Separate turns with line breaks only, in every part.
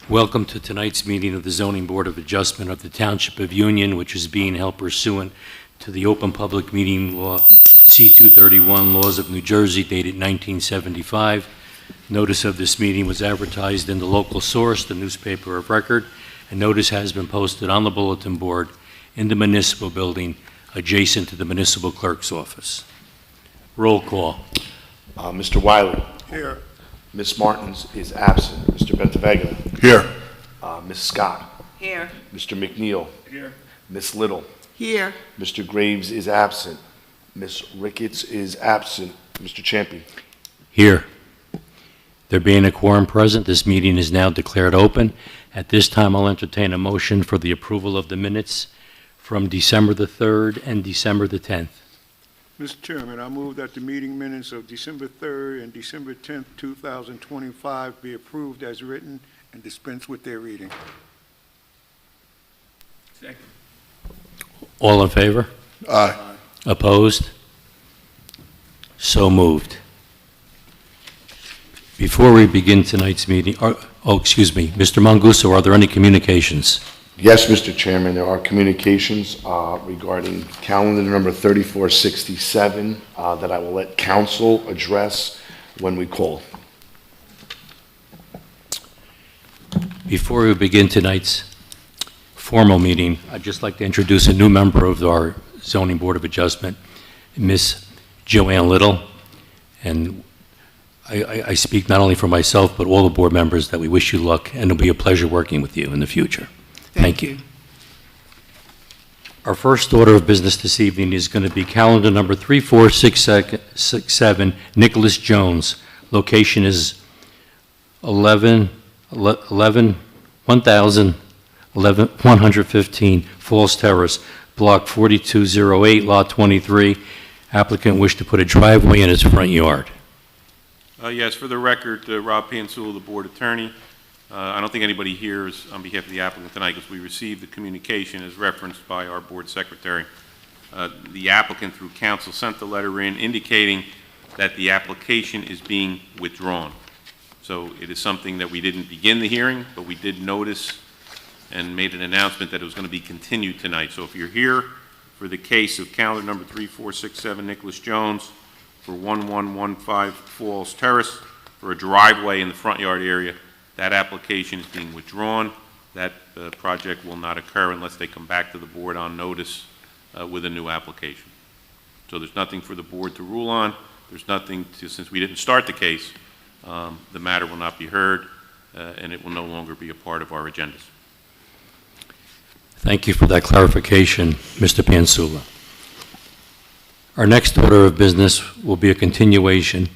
Welcome to tonight's meeting of the Zoning Board of Adjustment of the Township of Union, which is being held pursuant to the Open Public Meeting Law C-231 Laws of New Jersey dated 1975. Notice of this meeting was advertised in the local source, the newspaper of record, and notice has been posted on the bulletin board in the municipal building adjacent to the municipal clerk's office. Roll call.
Mr. Wiley.
Here.
Ms. Martins is absent. Mr. Bentavega.
Here.
Ms. Scott.
Here.
Mr. McNeil.
Here.
Ms. Little.
Here.
Mr. Graves is absent. Ms. Ricketts is absent. Mr. Champion.
Here. There being a quorum present, this meeting is now declared open. At this time, I'll entertain a motion for the approval of the minutes from December the 3rd and December the 10th.
Mr. Chairman, I move that the meeting minutes of December 3rd and December 10th, 2025 be approved as written and dispense with their reading.
Second.
All in favor?
Aye.
Opposed? So moved. Before we begin tonight's meeting, excuse me, Mr. Manguso, are there any communications?
Yes, Mr. Chairman, there are communications regarding calendar number 3467 that I will let council address when we call.
Before we begin tonight's formal meeting, I'd just like to introduce a new member of our Zoning Board of Adjustment, Miss Joanne Little. And I speak not only for myself, but all the board members that we wish you luck, and it'll be a pleasure working with you in the future. Thank you. Our first order of business this evening is going to be calendar number 3467, Nicholas Jones. Location is 115 Falls Terrace, Block 4208, Lot 23. Applicant wished to put a driveway in his front yard.
Yes, for the record, Rob Pansula, the board attorney. I don't think anybody here is on behalf of the applicant tonight because we received the communication as referenced by our board secretary. The applicant through counsel sent the letter in indicating that the application is being withdrawn. So it is something that we didn't begin the hearing, but we did notice and made an announcement that it was going to be continued tonight. So if you're here for the case of calendar number 3467 Nicholas Jones for 1115 Falls Terrace for a driveway in the front yard area, that application is being withdrawn. That project will not occur unless they come back to the board on notice with a new application. So there's nothing for the board to rule on. There's nothing to, since we didn't start the case, the matter will not be heard and it will no longer be a part of our agendas.
Thank you for that clarification, Mr. Pansula. Our next order of business will be a continuation.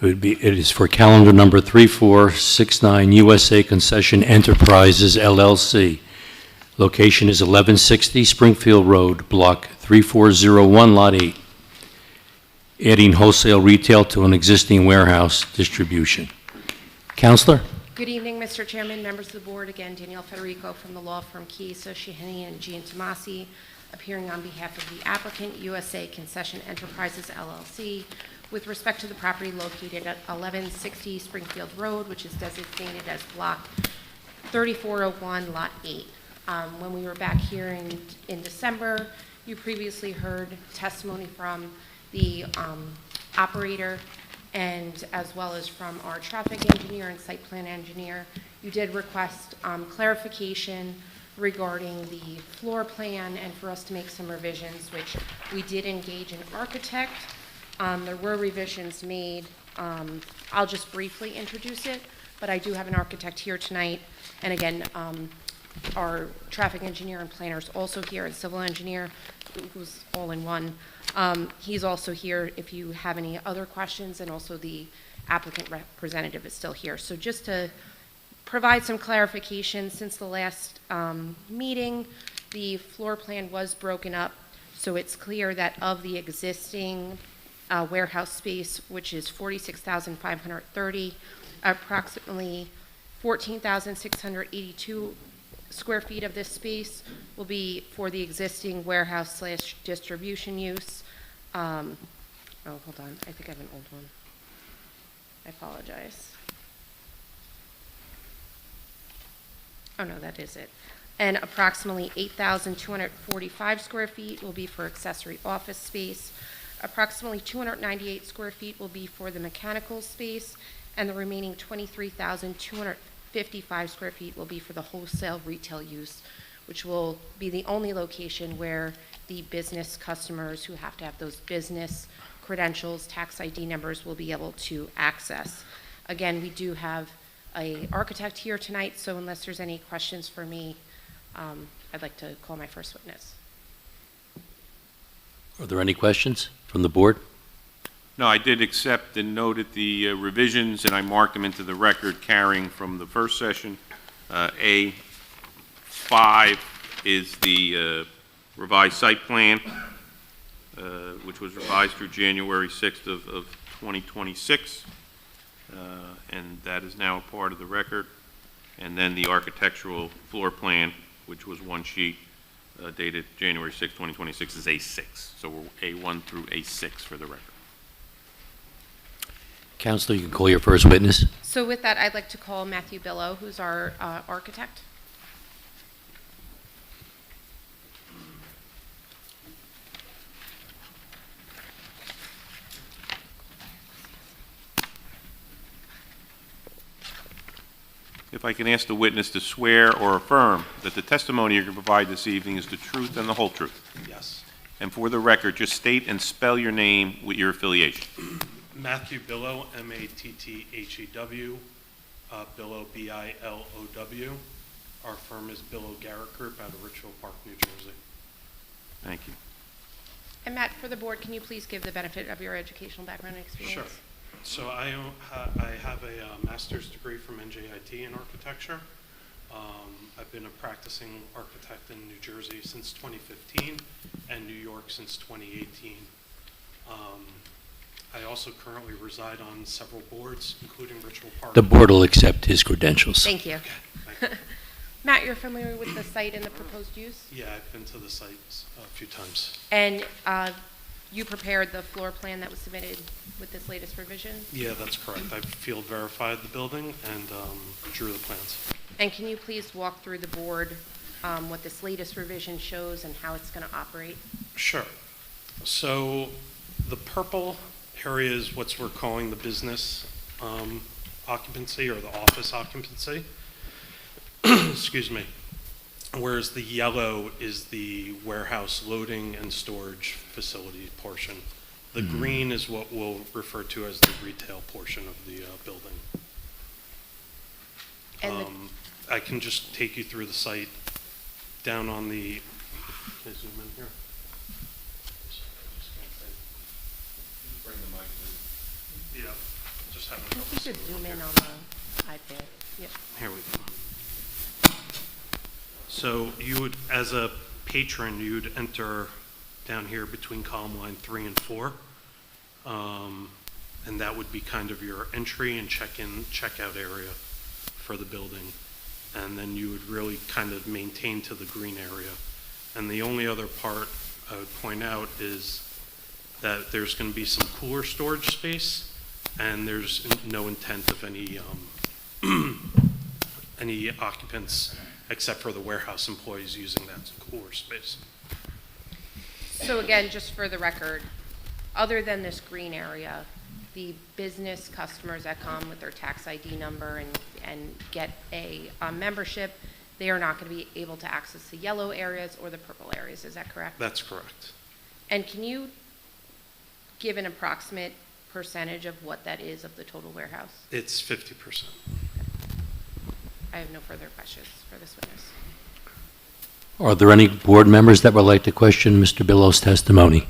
It is for calendar number 3469 USA Concession Enterprises, LLC. Location is 1160 Springfield Road, Block 3401, Lot 8. Adding wholesale retail to an existing warehouse distribution. Counselor?
Good evening, Mr. Chairman, members of the board. Again, Danielle Federico from the law firm Key, Associati, and Tomasi, appearing on behalf of the applicant, USA Concession Enterprises, LLC, with respect to the property located at 1160 Springfield Road, which is designated as Block 3401, Lot 8. When we were back here in December, you previously heard testimony from the operator and as well as from our traffic engineer and site plan engineer. You did request clarification regarding the floor plan and for us to make some revisions, which we did engage an architect. There were revisions made. I'll just briefly introduce it, but I do have an architect here tonight. And again, our traffic engineer and planner is also here, and civil engineer, who's all in one. He's also here if you have any other questions, and also the applicant representative is still here. So just to provide some clarification, since the last meeting, the floor plan was broken up, so it's clear that of the existing warehouse space, which is 46,530, approximately 14,682 square feet of this space will be for the existing warehouse / distribution use. Oh, hold on, I think I have an old one. I apologize. Oh, no, that is it. And approximately 8,245 square feet will be for accessory office space. Approximately 298 square feet will be for the mechanical space, and the remaining 23,255 square feet will be for the wholesale retail use, which will be the only location where the business customers who have to have those business credentials, tax ID numbers, will be able to access. Again, we do have an architect here tonight, so unless there's any questions for me, I'd like to call my first witness.
Are there any questions from the board?
No, I did accept and noted the revisions, and I marked them into the record carrying from the first session. A5 is the revised site plan, which was revised through January 6th of 2026, and that is now a part of the record. And then the architectural floor plan, which was one sheet dated January 6, 2026, is A6. So we're A1 through A6 for the record.
Counselor, you can call your first witness.
So with that, I'd like to call Matthew Billow, who's our architect.
If I can ask the witness to swear or affirm that the testimony you're going to provide this evening is the truth and the whole truth.
Yes.
And for the record, just state and spell your name with your affiliation.
Matthew Billow, M-A-T-T-H-E-W, Billow, B-I-L-O-W. Our firm is Billow Garrett Group out of Richfield Park, New Jersey.
Thank you.
And Matt, for the board, can you please give the benefit of your educational background and experience?
Sure. So I have a master's degree from NJIT in architecture. I've been a practicing architect in New Jersey since 2015 and New York since 2018. I also currently reside on several boards, including Richfield Park.
The board will accept his credentials.
Thank you.
Thank you.
Matt, you're familiar with the site and the proposed use?
Yeah, I've been to the site a few times.
And you prepared the floor plan that was submitted with this latest revision?
Yeah, that's correct. I field verified the building and drew the plans.
And can you please walk through the board what this latest revision shows and how it's going to operate?
Sure. So the purple area is what we're calling the business occupancy or the office occupancy. Excuse me. Whereas the yellow is the warehouse loading and storage facility portion. The green is what we'll refer to as the retail portion of the building.
And
I can just take you through the site down on the, can I zoom in here?
Bring the mic to.
Yeah, just have
I
a
think you should zoom in on the iPad. Yep.
Here we go. So you would, as a patron, you'd enter down here between column line 3 and 4. And that would be kind of your entry and check-in, check-out area for the building. And then you would really kind of maintain to the green area. And the only other part I would point out is that there's going to be some cooler storage space, and there's no intent of any any occupants except for the warehouse employees using that as cooler space.
So again, just for the record, other than this green area, the business customers that come with their tax ID number and get a membership, they are not going to be able to access the yellow areas or the purple areas. Is that correct?
That's correct.
And can you give an approximate percentage of what that is of the total warehouse?
It's 50%.
I have no further questions for this witness.
Are there any board members that would like to question Mr. Billow's testimony?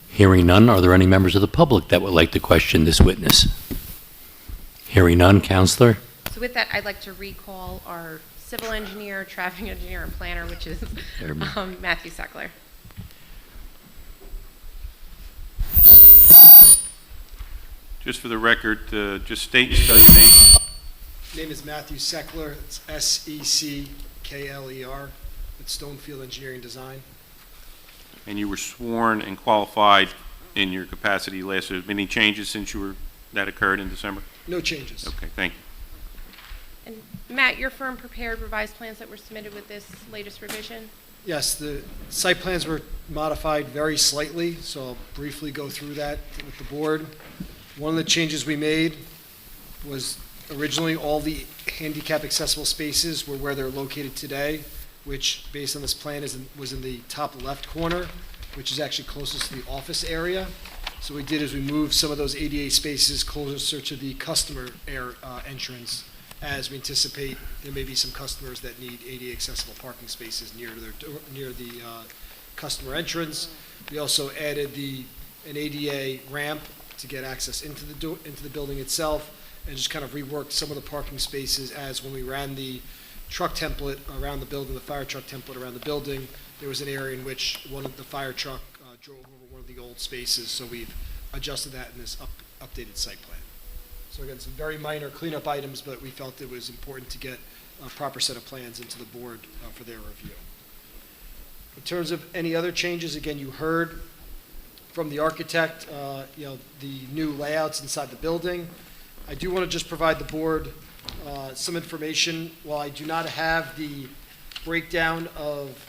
Hearing none, are there any members of the public that would like to question this witness? Hearing none, Counselor?
So with that, I'd like to recall our civil engineer, traffic engineer, and planner, which is Matthew Seckler.
Just for the record, just state and spell your name.
Name is Matthew Seckler. It's S-E-C-K-L-E-R. It's Stonefield Engineering Design.
And you were sworn and qualified in your capacity last. Has there been any changes since that occurred in December?
No changes.
Okay, thank you.
Matt, your firm prepared revised plans that were submitted with this latest revision?
Yes, the site plans were modified very slightly, so I'll briefly go through that with the board. One of the changes we made was originally all the handicap accessible spaces were where they're located today, which, based on this plan, was in the top left corner, which is actually closest to the office area. So what we did is we moved some of those ADA spaces closer to the customer entrance, as we anticipate there may be some customers that need ADA accessible parking spaces near the customer entrance. We also added an ADA ramp to get access into the building itself, and just kind of reworked some of the parking spaces, as when we ran the truck template around the building, the fire truck template around the building, there was an area in which one of the fire truck drove over one of the old spaces, so we've adjusted that in this updated site plan. So again, some very minor cleanup items, but we felt it was important to get a proper set of plans into the board for their review. In terms of any other changes, again, you heard from the architect, the new layouts inside the building. I do want to just provide the board some information. While I do not have the breakdown of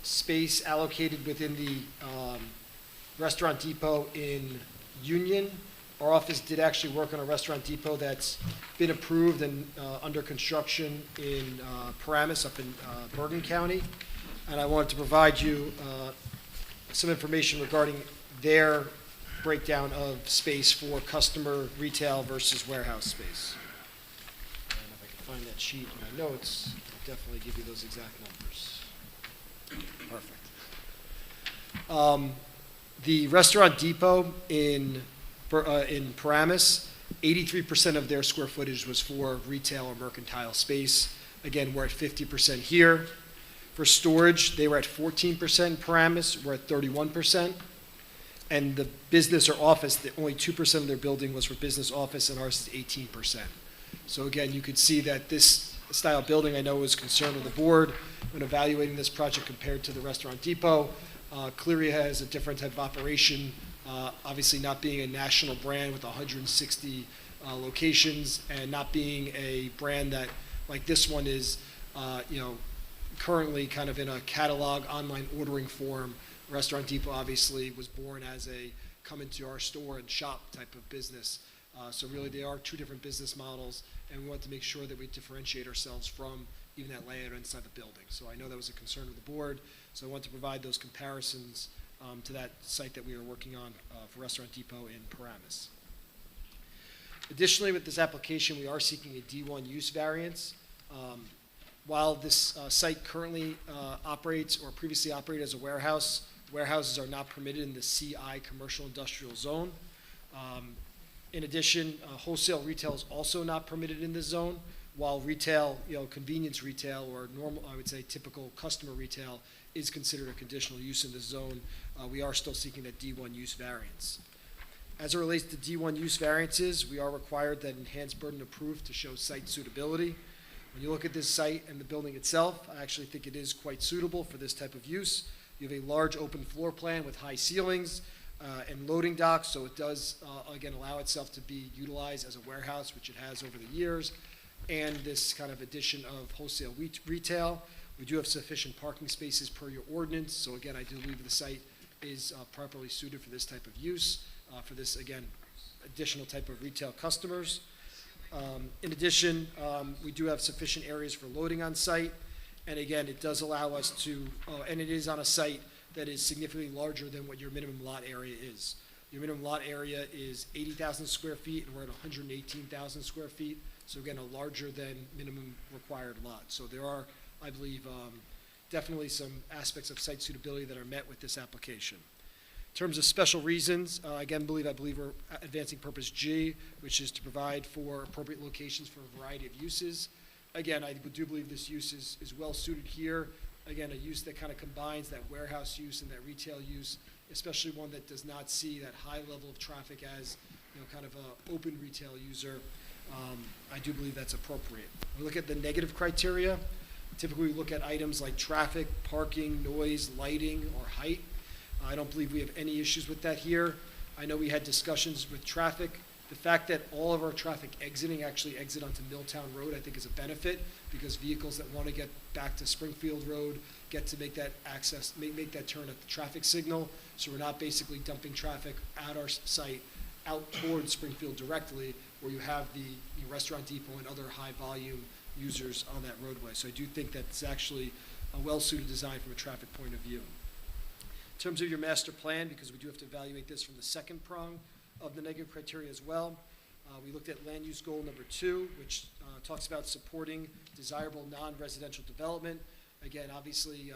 space allocated within the Restaurant Depot in Union, our office did actually work on a Restaurant Depot that's been approved and under construction in Paramus up in Bergen County. And I wanted to provide you some information regarding their breakdown of space for customer retail versus warehouse space. And if I can find that sheet in my notes, I'll definitely give you those exact numbers. Perfect. The Restaurant Depot in Paramus, 83% of their square footage was for retail or mercantile space. Again, we're at 50% here. For storage, they were at 14% in Paramus, we're at 31%. And the business or office, only 2% of their building was for business office, and ours is 18%. So again, you could see that this style building, I know, was concerned with the board when evaluating this project compared to the Restaurant Depot. Clearly has a different type of operation, obviously not being a national brand with 160 locations, and not being a brand that, like this one is, currently kind of in a catalog online ordering form. Restaurant Depot obviously was born as a come into our store and shop type of business. So really they are two different business models, and we want to make sure that we differentiate ourselves from even that layout inside the building. So I know that was a concern of the board, so I want to provide those comparisons to that site that we are working on for Restaurant Depot in Paramus. Additionally, with this application, we are seeking a D1 use variance. While this site currently operates or previously operated as a warehouse, warehouses are not permitted in the CI commercial industrial zone. In addition, wholesale retail is also not permitted in this zone, while retail, convenience retail or normal, I would say typical customer retail is considered a conditional use in this zone. We are still seeking that D1 use variance. As it relates to D1 use variances, we are required that enhanced burden of proof to show site suitability. When you look at this site and the building itself, I actually think it is quite suitable for this type of use. You have a large open floor plan with high ceilings and loading docks, so it does, again, allow itself to be utilized as a warehouse, which it has over the years, and this kind of addition of wholesale retail. We do have sufficient parking spaces per your ordinance, so again, I do believe the site is properly suited for this type of use, for this, again, additional type of retail customers. In addition, we do have sufficient areas for loading on site, and again, it does allow us to, and it is on a site that is significantly larger than what your minimum lot area is. Your minimum lot area is 80,000 square feet, and we're at 118,000 square feet, so again, a larger than minimum required lot. So there are, I believe, definitely some aspects of site suitability that are met with this application. In terms of special reasons, I believe we're advancing purpose G, which is to provide for appropriate locations for a variety of uses. Again, I do believe this use is well suited here. Again, a use that kind of combines that warehouse use and that retail use, especially one that does not see that high level of traffic as, kind of a open retail user. I do believe that's appropriate. When we look at the negative criteria, typically we look at items like traffic, parking, noise, lighting, or height. I don't believe we have any issues with that here. I know we had discussions with traffic The fact that all of our traffic actually exit onto Milltown Road, I think is a benefit, because vehicles that want to get back to Springfield Road get to make that access, make that turn at the traffic signal, so we're not basically dumping traffic at our site out towards Springfield directly, where you have the restaurant depot and other high-volume users on that roadway. So I do think that's actually a well-suited design from a traffic point of view. In terms of your master plan, because we do have to evaluate this from the second prong of the negative criteria as well, we looked at land use goal number 2, which talks about supporting desirable non-residential development. Again, obviously,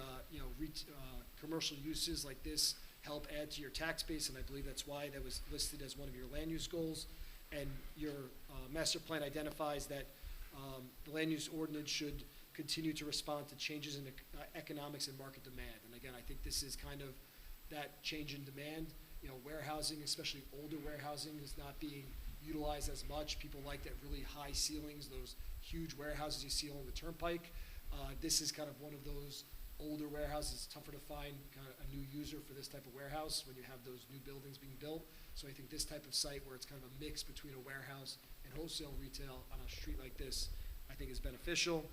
commercial uses like this help add to your tax base, and I believe that's why that was listed as one of your land use goals. And your master plan identifies that the land use ordinance should continue to respond to changes in economics and market demand. And again, I think this is kind of that change in demand. Warehousing, especially older warehousing, is not being utilized as much. People like that really high ceilings, those huge warehouses you see along the turnpike. This is kind of one of those older warehouses. It's tougher to find kind of a new user for this type of warehouse when you have those new buildings being built. So I think this type of site where it's kind of a mix between a warehouse and wholesale retail on a street like this, I think is beneficial.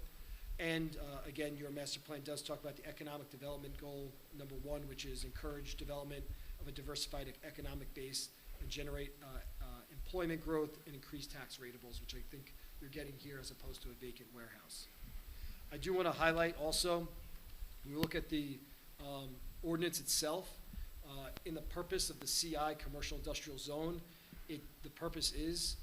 And again, your master plan does talk about the economic development goal, number 1, which is encourage development of a diversified economic base and generate employment growth and increase tax ratables, which I think you're getting here as opposed to a vacant warehouse. I do want to highlight also, when we look at the ordinance itself, in the purpose of the CI, commercial industrial zone, the purpose is,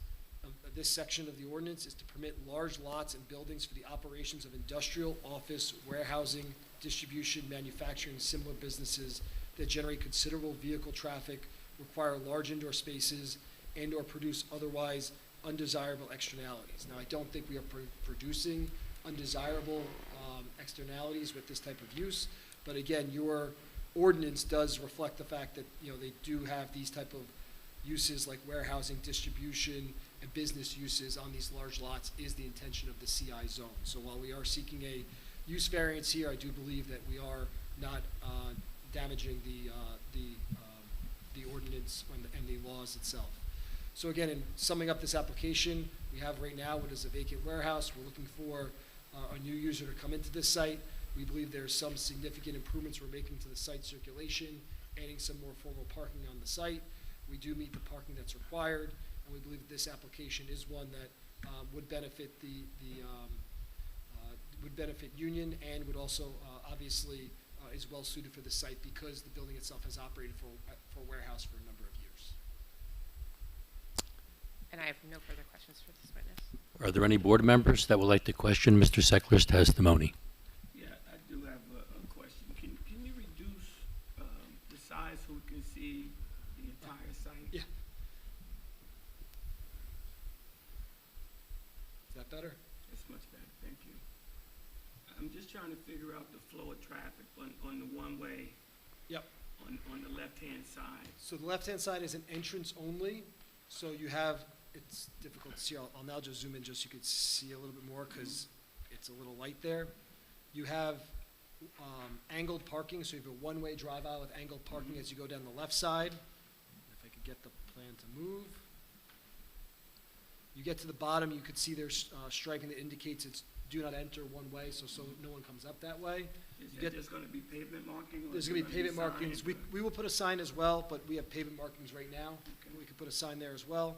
of this section of the ordinance, is to permit large lots and buildings for the operations of industrial, office, warehousing, distribution, manufacturing, and similar businesses that generate considerable vehicle traffic, require large indoor spaces, and or produce otherwise undesirable externalities. Now, I don't think we are producing undesirable externalities with this type of use, but again, your ordinance does reflect the fact that they do have these type of uses like warehousing, distribution, and business uses on these large lots is the intention of the CI zone. So while we are seeking a use variance here, I do believe that we are not damaging the ordinance and the laws itself. So again, in summing up this application, we have right now what is a vacant warehouse. We're looking for a new user to come into this site. We believe there's some significant improvements we're making to the site circulation, adding some more formal parking on the site. We do meet the parking that's required, and we believe that this application is one that would benefit would benefit Union, and would also obviously is well suited for the site because the building itself has operated for a warehouse for a number of years.
And I have no further questions for this witness.
Are there any board members that would like to question Mr. Seckler's testimony?
Yeah, I do have a question. Can you reduce the size so we can see the entire site?
Yeah. Is that better?
That's much better, thank you. I'm just trying to figure out the flow of traffic on the one-way.
Yep.
On the left-hand side.
So the left-hand side is an entrance only. So you have, it's difficult to see. I'll now just zoom in just so you can see a little bit more because it's a little light there. You have angled parking, so you have a one-way drive aisle with angled parking as you go down the left side. If I could get the plan to move. You get to the bottom, you could see there's striping that indicates it's do not enter one way, so no one comes up that way.
Is there just going to be pavement marking?
There's going to be pavement markings. We will put a sign as well, but we have pavement markings right now.
Okay.
We could put a sign there as well,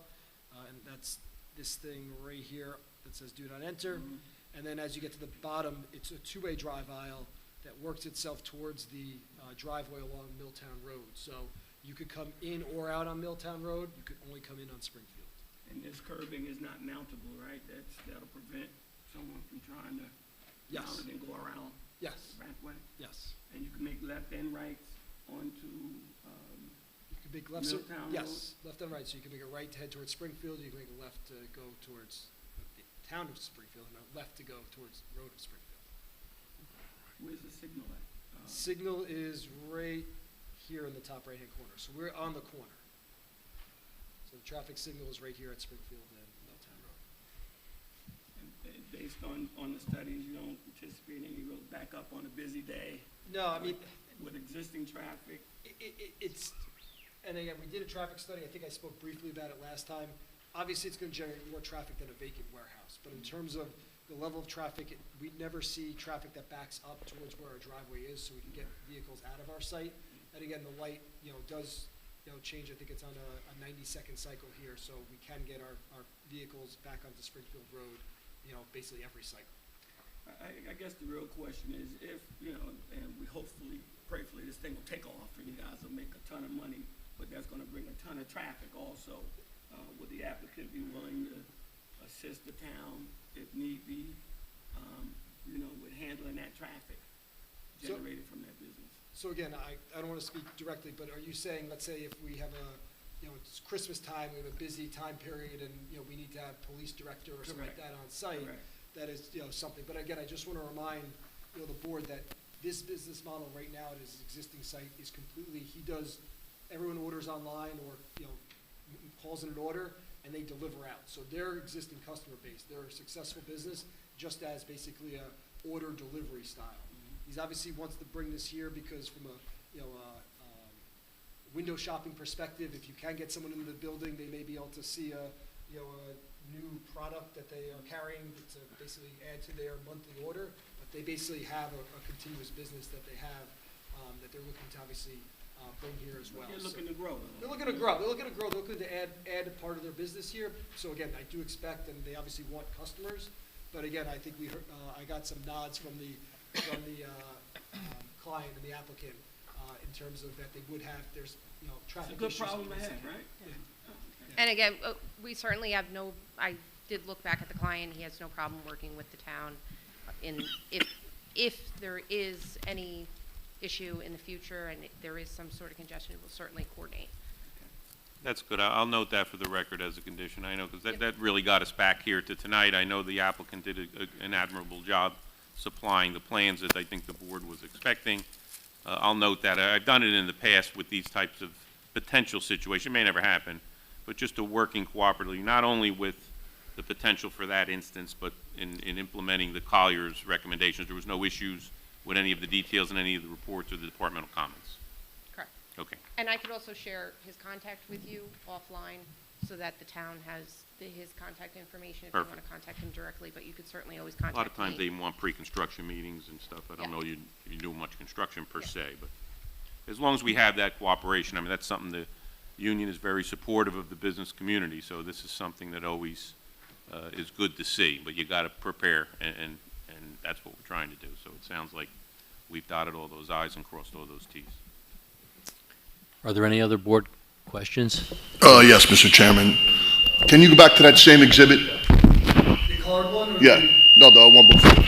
and that's this thing right here that says do not enter.
Mm-hmm.
And then as you get to the bottom, it's a two-way drive aisle that works itself towards the driveway along Milltown Road. So you could come in or out on Milltown Road. You could only come in on Springfield.
And this curbing is not mountable, right? That'll prevent someone from trying to
Yes.
mount it and go around
Yes.
the back way?
Yes.
And you can make left and rights onto,
You could make left.
Milltown
Yes, left and right. So you can make a right to head towards Springfield. You can make a left to go towards the town of Springfield, and a left to go towards the road of Springfield.
where's the signal at?
Signal is right here in the top right-hand corner. So we're on the corner. So the traffic signal is right here at Springfield and Milltown Road.
And based on the studies, you don't anticipate any real backup on a busy day
No, I mean,
with existing traffic?
it's, and again, we did a traffic study. I think I spoke briefly about it last time. obviously it's gonna generate more traffic than a vacant warehouse, but in terms of the level of traffic, we never see traffic that backs up towards where our driveway is, so we can get vehicles out of our site. And again, the light, does, change, I think it's on a 90-second cycle here, so we can get our vehicles back onto Springfield Road, basically every cycle.
I guess the real question is if, and we hopefully, prayerfully, this thing will take off and you guys will make a ton of money, but that's gonna bring a ton of traffic also. Would the applicant be willing to assist the town if need be, with handling that traffic generated from that business?
So again, I don't want to speak directly, but are you saying, let's say if we have it's Christmas time, we have a busy time period, and, we need to have police director or something like
Correct.
that on site,
Correct.
that is, something. But again, I just want to remind, the board that this business model right now at his existing site is completely, everyone orders online or, calls in an order, and they deliver out. So their existing customer base, they're a successful business, just as basically a order delivery style. He's obviously wants to bring this here because from a, window shopping perspective, if you can get someone into the building, they may be able to see a new product that they are carrying to basically add to their monthly order. But they basically have a continuous business that they have, that they're looking to obviously bring here as well.
They're looking to grow.
They're looking to grow. They're looking to add a part of their business here. So again, I do expect, and they obviously want customers. But again, I think I got some nods from the client and the applicant in terms of that they would have. There's traffic
It's a good
issues.
problem to have, right?
And again, we certainly have I did look back at the client, he has no problem working with the town. If there is any issue in the future and there is some sort of congestion, we'll certainly coordinate.
That's good. I'll note that for the record as a condition. I know, because that really got us back here to tonight. I know the applicant did an admirable job supplying the plans that I think the board was expecting. I'll note that. I've done it in the past with these types of potential situations. It may never happen, but just a working cooperatively, not only with the potential for that instance, but in implementing the Collier's recommendations. There was no issues with any of the details in any of the reports or the departmental comments.
Correct.
Okay.
And I could also share his contact with you offline so that the town has his contact information if you want
Perfect.
to contact him directly, but you could certainly always
A
contact me.
lot of times they want pre-construction meetings and stuff. I don't
Yeah.
know you do much construction per
Yeah.
se, but as long as we have that cooperation, I mean, that's something the union is very supportive of the business community, so this is something that always is good to see, but you got to prepare, and that's what we're trying to do. So it sounds like we've dotted all those i's and crossed all those t's.
Are there any other board questions?
Yes, Mr. Chairman. Can you go back to that same exhibit?
The colored one? Or
Yeah, no, the one before.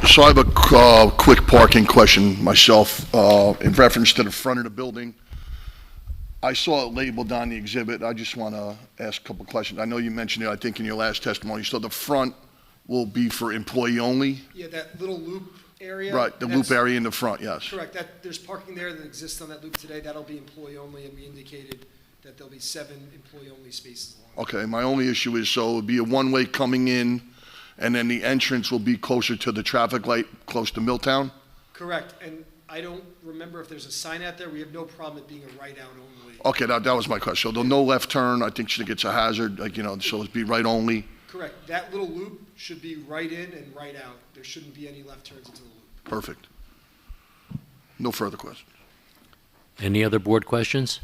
So I have a quick parking question myself in reference to the front of the building. I saw it labeled on the exhibit. I just want to ask a couple questions. I know you mentioned it, I think, in your last testimony. So the front will be for employee only?
Yeah, that little loop area.
Right, the loop
that's-
area in the front, yes.
Correct, there's parking there that exists on that loop today, that'll be employee only, and we indicated that there'll be 7 employee-only spaces along.
Okay, my only issue is, so it'll be a one-way coming in, and then the entrance will be closer to the traffic light, close to Milltown?
Correct, and I don't remember if there's a sign out there, we have no problem it being a right-out only.
Okay, that was my question. So there'll no left turn, I think it's a hazard, so it'd be right only?
Correct, that little loop should be right in and right out, there shouldn't be any left turns into the loop.
Perfect. No further questions.
Any other board questions?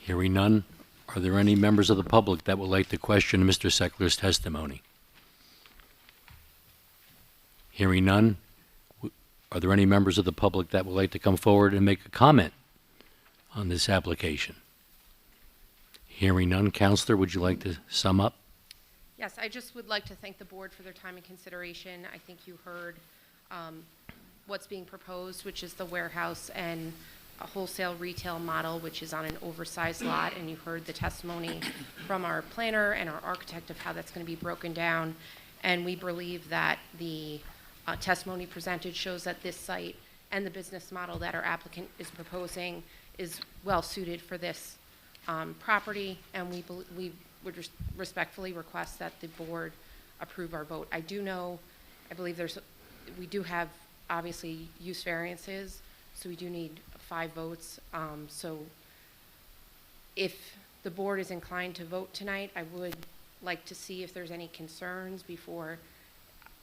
Hearing none, are there any members of the public that would like to question Mr. Seckler's testimony? Hearing none, are there any members of the public that would like to come forward and make a comment on this application? Hearing none, Counselor, would you like to sum up?
Yes, I just would like to thank the board for their time and consideration. I think you heard what's being proposed, which is the warehouse and a wholesale retail model, which is on an oversized lot, and you heard the testimony from our planner and our architect of how that's going to be broken down. And we believe that the testimony presented shows that this site and the business model that our applicant is proposing is well-suited for this property, and we would respectfully request that the board approve our vote. I believe we do have obviously use variances, so we do need 5 votes. So if the board is inclined to vote tonight, I would like to see if there's any concerns before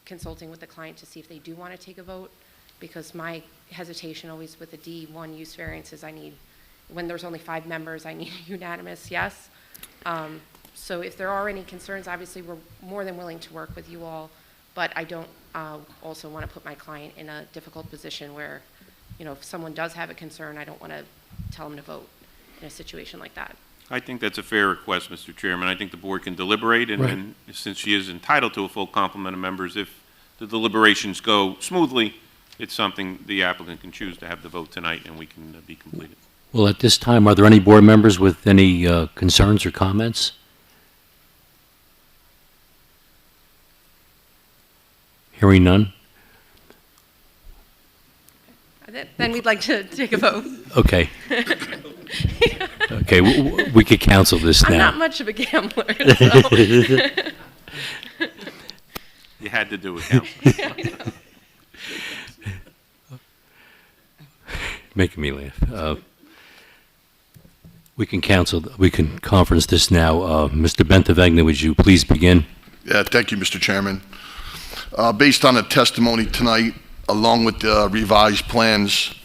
consulting with the client to see if they do want to take a vote, because my hesitation always with the D1 use variances, when there's only 5 members, I need a unanimous yes. So if there are any concerns, obviously we're more than willing to work with you all, but I don't also want to put my client in a difficult position where, if someone does have a concern, I don't want to tell them to vote in a situation like that.
I think that's a fair request, Mr. Chairman. I think the board can deliberate, and
Right.
and since she is entitled to a full complement of members, if the deliberations go smoothly, it's something the applicant can choose to have the vote tonight, and we can be completed.
Well, at this time, are there any board members with any concerns or comments? Hearing none?
Then we'd like to take a vote.
Okay. Okay, we could cancel this
I'm not
now.
much of a gambler, so.
You had to do it, Council.
Making me laugh. We can conference this now. Mr. Bentavegna, would you please begin?
Yeah, thank you, Mr. Chairman. Based on the testimony tonight, along with the revised plans,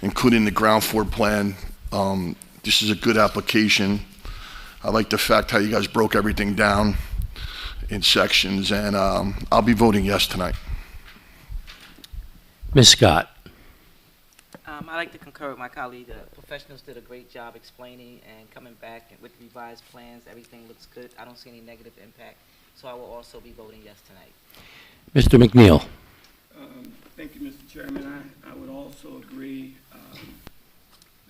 including the ground floor plan, this is a good application. I like the fact how you guys broke everything down in sections, and I'll be voting yes tonight.
Ms. Scott?
I'd like to concur with my colleague. The professionals did a great job explaining and coming back with revised plans. Everything looks good. I don't see any negative impact, so I will also be voting yes tonight.
Mr. McNeil?
Thank you, Mr. Chairman. I would also agree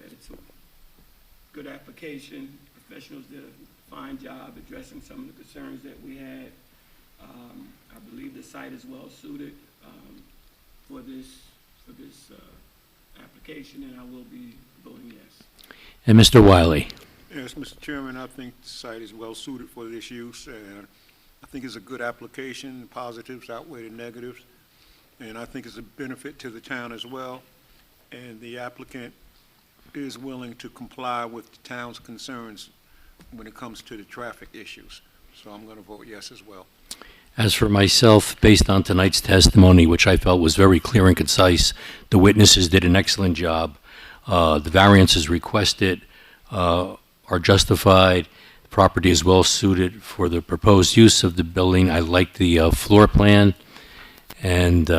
that it's a good application. Professionals did a fine job addressing some of the concerns that we had. I believe the site is well suited for this application, and I will be voting yes.
And Mr. Wiley?
Yes, Mr. Chairman, I think the site is well suited for this use, and I think it's a good application. The positives outweigh the negatives, and I think it's a benefit to the town as well. And the applicant is willing to comply with the town's concerns when it comes to the traffic issues. So I'm going to vote yes as well.
As for myself, based on tonight's testimony, which I felt was very clear and concise, the witnesses did an excellent job. The variances requested are justified. The property is well suited for the proposed use of the building. I like the floor plan, and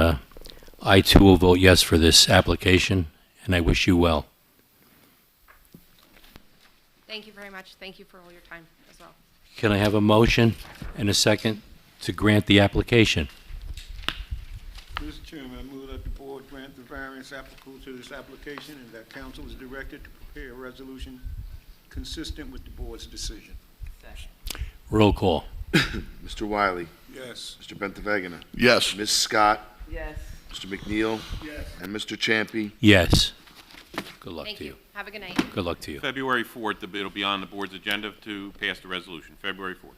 I too will vote yes for this application, and I wish you well.
Thank you very much. Thank you for all your time as well.
Can I have a motion and a second to grant the application?
Mr. Chairman, I move that the board grant the variance applicable to this application and that council is directed to prepare a resolution consistent with the board's decision.
Second.
Roll call.
Mr. Wiley,
Yes.
Mr. Bentavegna,
Yes.
Ms. Scott,
Yes.
Mr. McNeil,
Yes.
and Mr. Champy.
Yes. Good luck
Thank
to
you.
you.
Have a good night.
Good luck to you.
February 4th, it'll be on the board's agenda to pass the resolution, February 4th.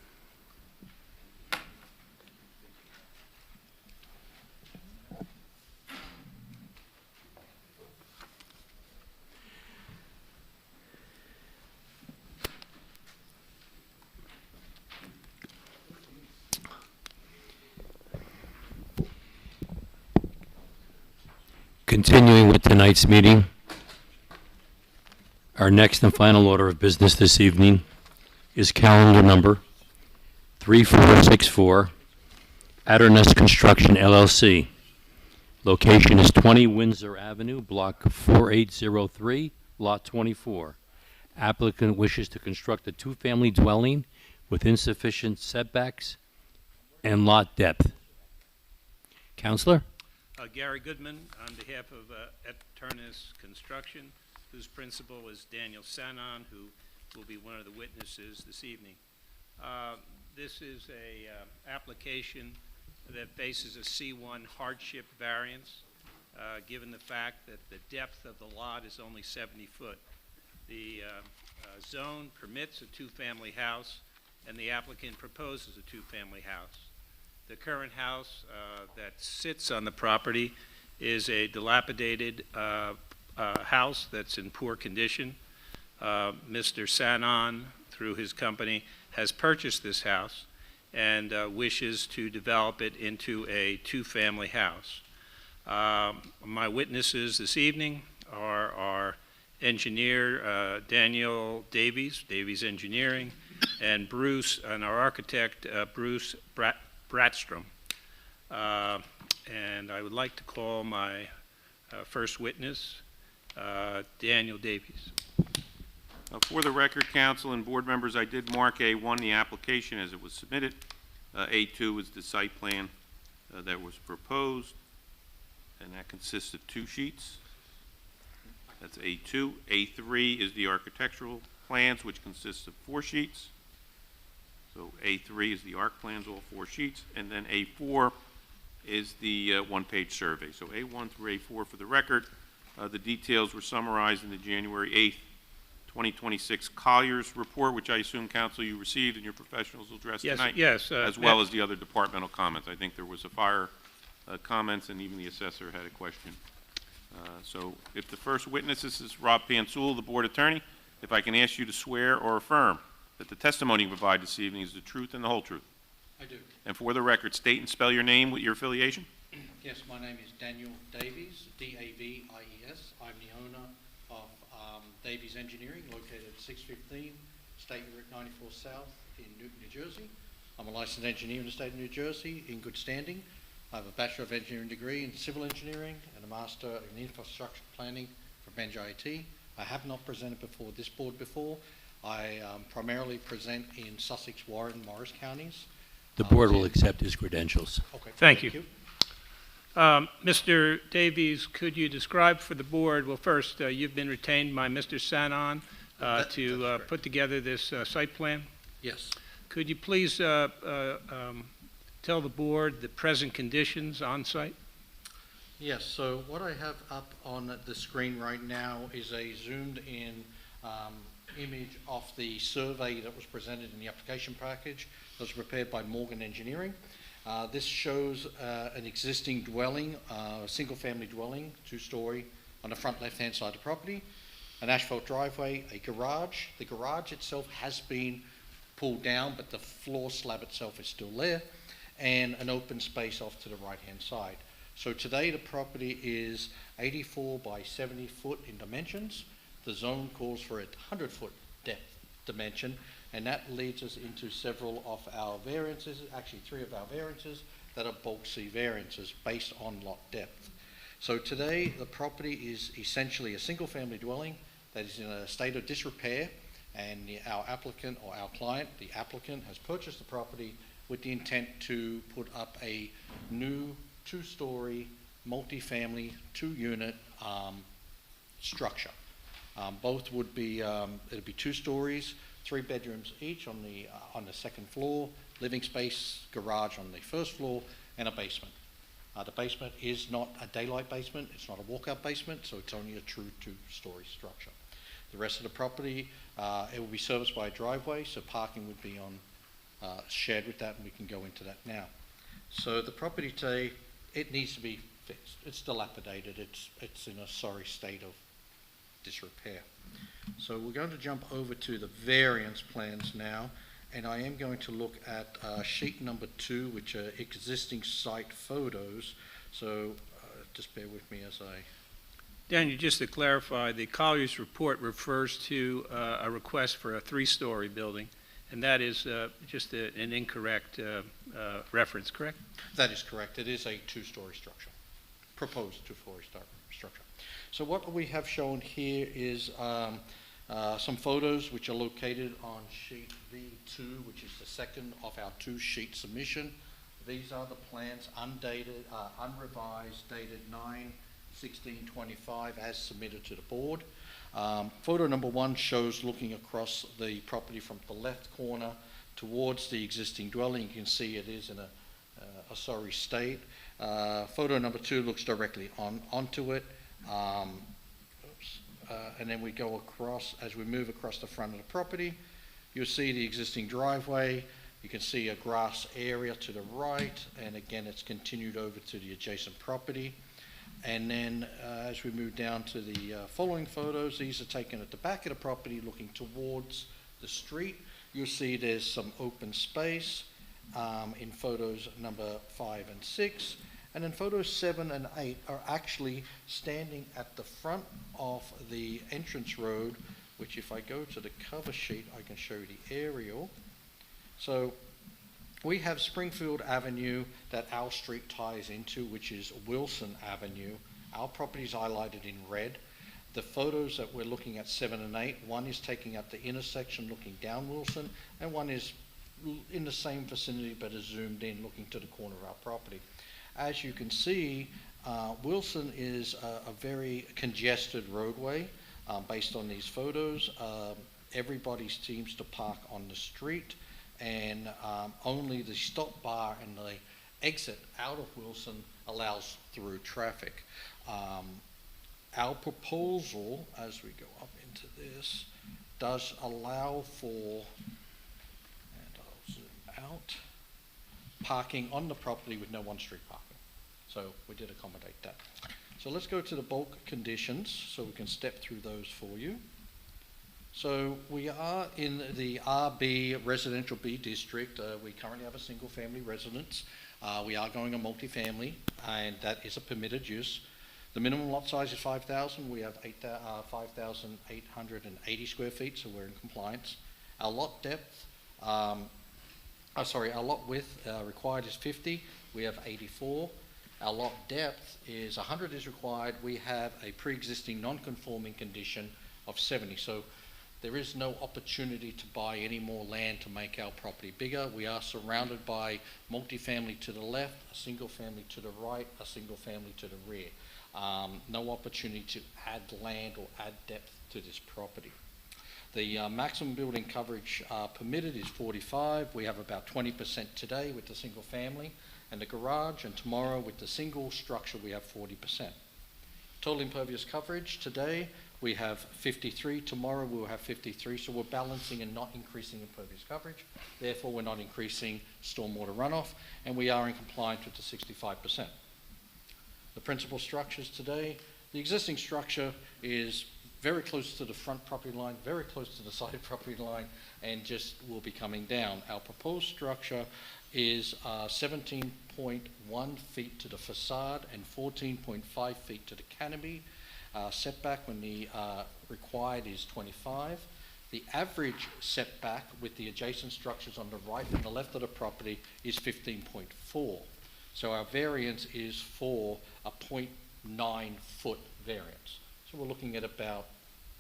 Continuing with tonight's meeting, our next and final order of business this evening is calendar number 3464, Adderness Construction LLC. Location is 20 Windsor Avenue, Block 4803, Lot 24. Applicant wishes to construct a two-family dwelling with insufficient setbacks and lot depth. Counselor?
Gary Goodman, on behalf of Adderness Construction, whose principal is Daniel Sanon, who will be one of the witnesses this evening. This is a application that faces a C1 hardship variance, given the fact that the depth of the lot is only 70 foot. The zone permits a two-family house, and the applicant proposes a two-family house. The current house that sits on the property is a dilapidated house that's in poor condition. Mr. Sanon, through his company, has purchased this house and wishes to develop it into a two-family house. My witnesses this evening are our engineer, Daniel Davies, Davies Engineering, and our architect, Bruce Bratstrom. And I would like to call my first witness, Daniel Davies.
For the record, council and board members, I did mark A1, the application as it was submitted. A2 is the site plan that was proposed, and that consists of 2 sheets. That's A2. A3 is the architectural plans, which consists of 4 sheets. So A3 is the arc plans, all 4 sheets, and then A4 is the one-page survey. So A1 through A4 for the record. The details were summarized in the January 8th, 2026 Collier's report, which I assume, council, you received and your professionals will address tonight.
Yes.
As well as the other departmental comments. I think there was a fire comments, and even the assessor had a question. So if the first witness, this is Rob Pansul, the board attorney, if I can ask you to swear or affirm that the testimony you provide this evening is the truth and the whole truth.
I do.
And for the record, state and spell your name with your affiliation.
Yes, my name is Daniel Davies, D-A-V-I-E-S. I'm the owner of Davies Engineering, located at 615 State Route 94 South in Newton, New Jersey. I'm a licensed engineer in the state of New Jersey, in good standing. I have a Bachelor of Engineering degree in Civil Engineering and a Master in Infrastructure Planning from NJIT. I have not presented before this board before. I primarily present in Sussex, Warren, Morris counties.
The board will accept his credentials.
Okay.
Thank you. Mr. Davies, could you describe for the board, well, first, you've been retained by Mr. Sanon to put together this site plan.
Yes.
Could you please tell the board the present conditions on site?
Yes, so what I have up on the screen right now is a zoomed-in image of the survey that was presented in the application package that was prepared by Morgan Engineering. This shows an existing dwelling, single-family dwelling, 2-story, on the front left-hand side of the property, an asphalt driveway, a garage. The garage itself has been pulled down, but the floor slab itself is still there, and an open space off to the right-hand side. So today the property is 84 by 70 foot in dimensions. The zone calls for a 100-foot depth dimension, and that leads us into several of our variances, actually 3 of our variances that are bulk C variances based on lot depth. So today the property is essentially a single-family dwelling that is in a state of disrepair, and our applicant or our client, the applicant, has purchased the property with the intent to put up a new 2-story, multi-family, 2-unit structure. Both would be, it'll be 2 stories, 3 bedrooms each on the second floor, living space, garage on the first floor, and a basement. The basement is not a daylight basement, it's not a walkout basement, so it's only a true 2-story structure. The rest of the property, it will be serviced by a driveway, so parking would be on shared with that, and we can go into that now. So the property today, it needs to be fixed. It's dilapidated. It's in a sorry state of disrepair. So we're going to jump over to the variance plans now, and I am going to look at sheet number 2, which are existing site photos. So just bear with me as I...
Daniel, just to clarify, the Collier's report refers to a request for a 3-story building, and that is just an incorrect reference, correct?
That is correct. It is a 2-story structure, proposed 2-story structure. So what we have shown here is some photos which are located on sheet V2, which is the second of our 2-sheet submission. These are the plans undated, unrevised, dated 9/16/25 as submitted to the board. Photo number 1 shows looking across the property from the left corner towards the existing dwelling. You can see it is in a sorry state. Photo number 2 looks directly onto it. And then we go across, as we move across the front of the property, you'll see the existing driveway. You can see a grass area to the right, and again, it's continued over to the adjacent property. And then as we move down to the following photos, these are taken at the back of the property looking towards the street. You'll see there's some open space in photos number 5 and 6. And then photos 7 and 8 are actually standing at the front of the entrance road, which if I go to the cover sheet, I can show you the aerial. So we have Springfield Avenue that our street ties into, which is Wilson Avenue. Our property is highlighted in red. The photos that we're looking at, 7 and 8, one is taking up the intersection looking down Wilson, and one is in the same vicinity but is zoomed in looking to the corner of our property. As you can see, Wilson is a very congested roadway based on these photos. Everybody seems to park on the street, and only the stop bar and the exit out of Wilson allows through traffic. Our proposal, as we go up into this, does allow for, and I'll zoom out, parking on the property with no on-street parking. So we did accommodate that. So let's go to the bulk conditions so we can step through those for you. So we are in the RB Residential B district. We currently have a single family residence. We are going a multifamily, and that is a permitted use. The minimum lot size is 5,000. We have 5,880 square feet, so we're in compliance. Our lot depth, our lot width required is 50. We have 84. Our lot depth is 100 is required. We have a pre-existing non-conforming condition of 70. So there is no opportunity to buy any more land to make our property bigger. We are surrounded by multifamily to the left, a single family to the right, a single family to the rear. No opportunity to add land or add depth to this property. The maximum building coverage permitted is 45. We have about 20% today with the single family and the garage, and tomorrow with the single structure we have 40%. Total impervious coverage today we have 53. Tomorrow we will have 53. So we're balancing and not increasing impervious coverage. Therefore, we're not increasing stormwater runoff, and we are in compliance with the 65%. The principal structures today, the existing structure is very close to the front property line, very close to the side property line, and just will be coming down. Our proposed structure is 17.1 feet to the facade and 14.5 feet to the canopy. Setback when the required is 25. The average setback with the adjacent structures on the right and the left of the property is 15.4. So our variance is for a 0.9 foot variance. So we're looking at about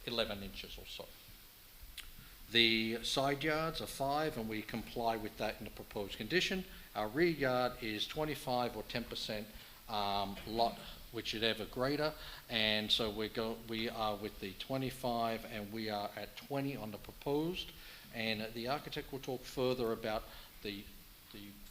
11 inches or so. The side yards are 5, and we comply with that in the proposed condition. Our rear yard is 25 or 10% lot, whichever greater, and so we are with the 25, and we are at 20 on the proposed. And the architect will talk further about the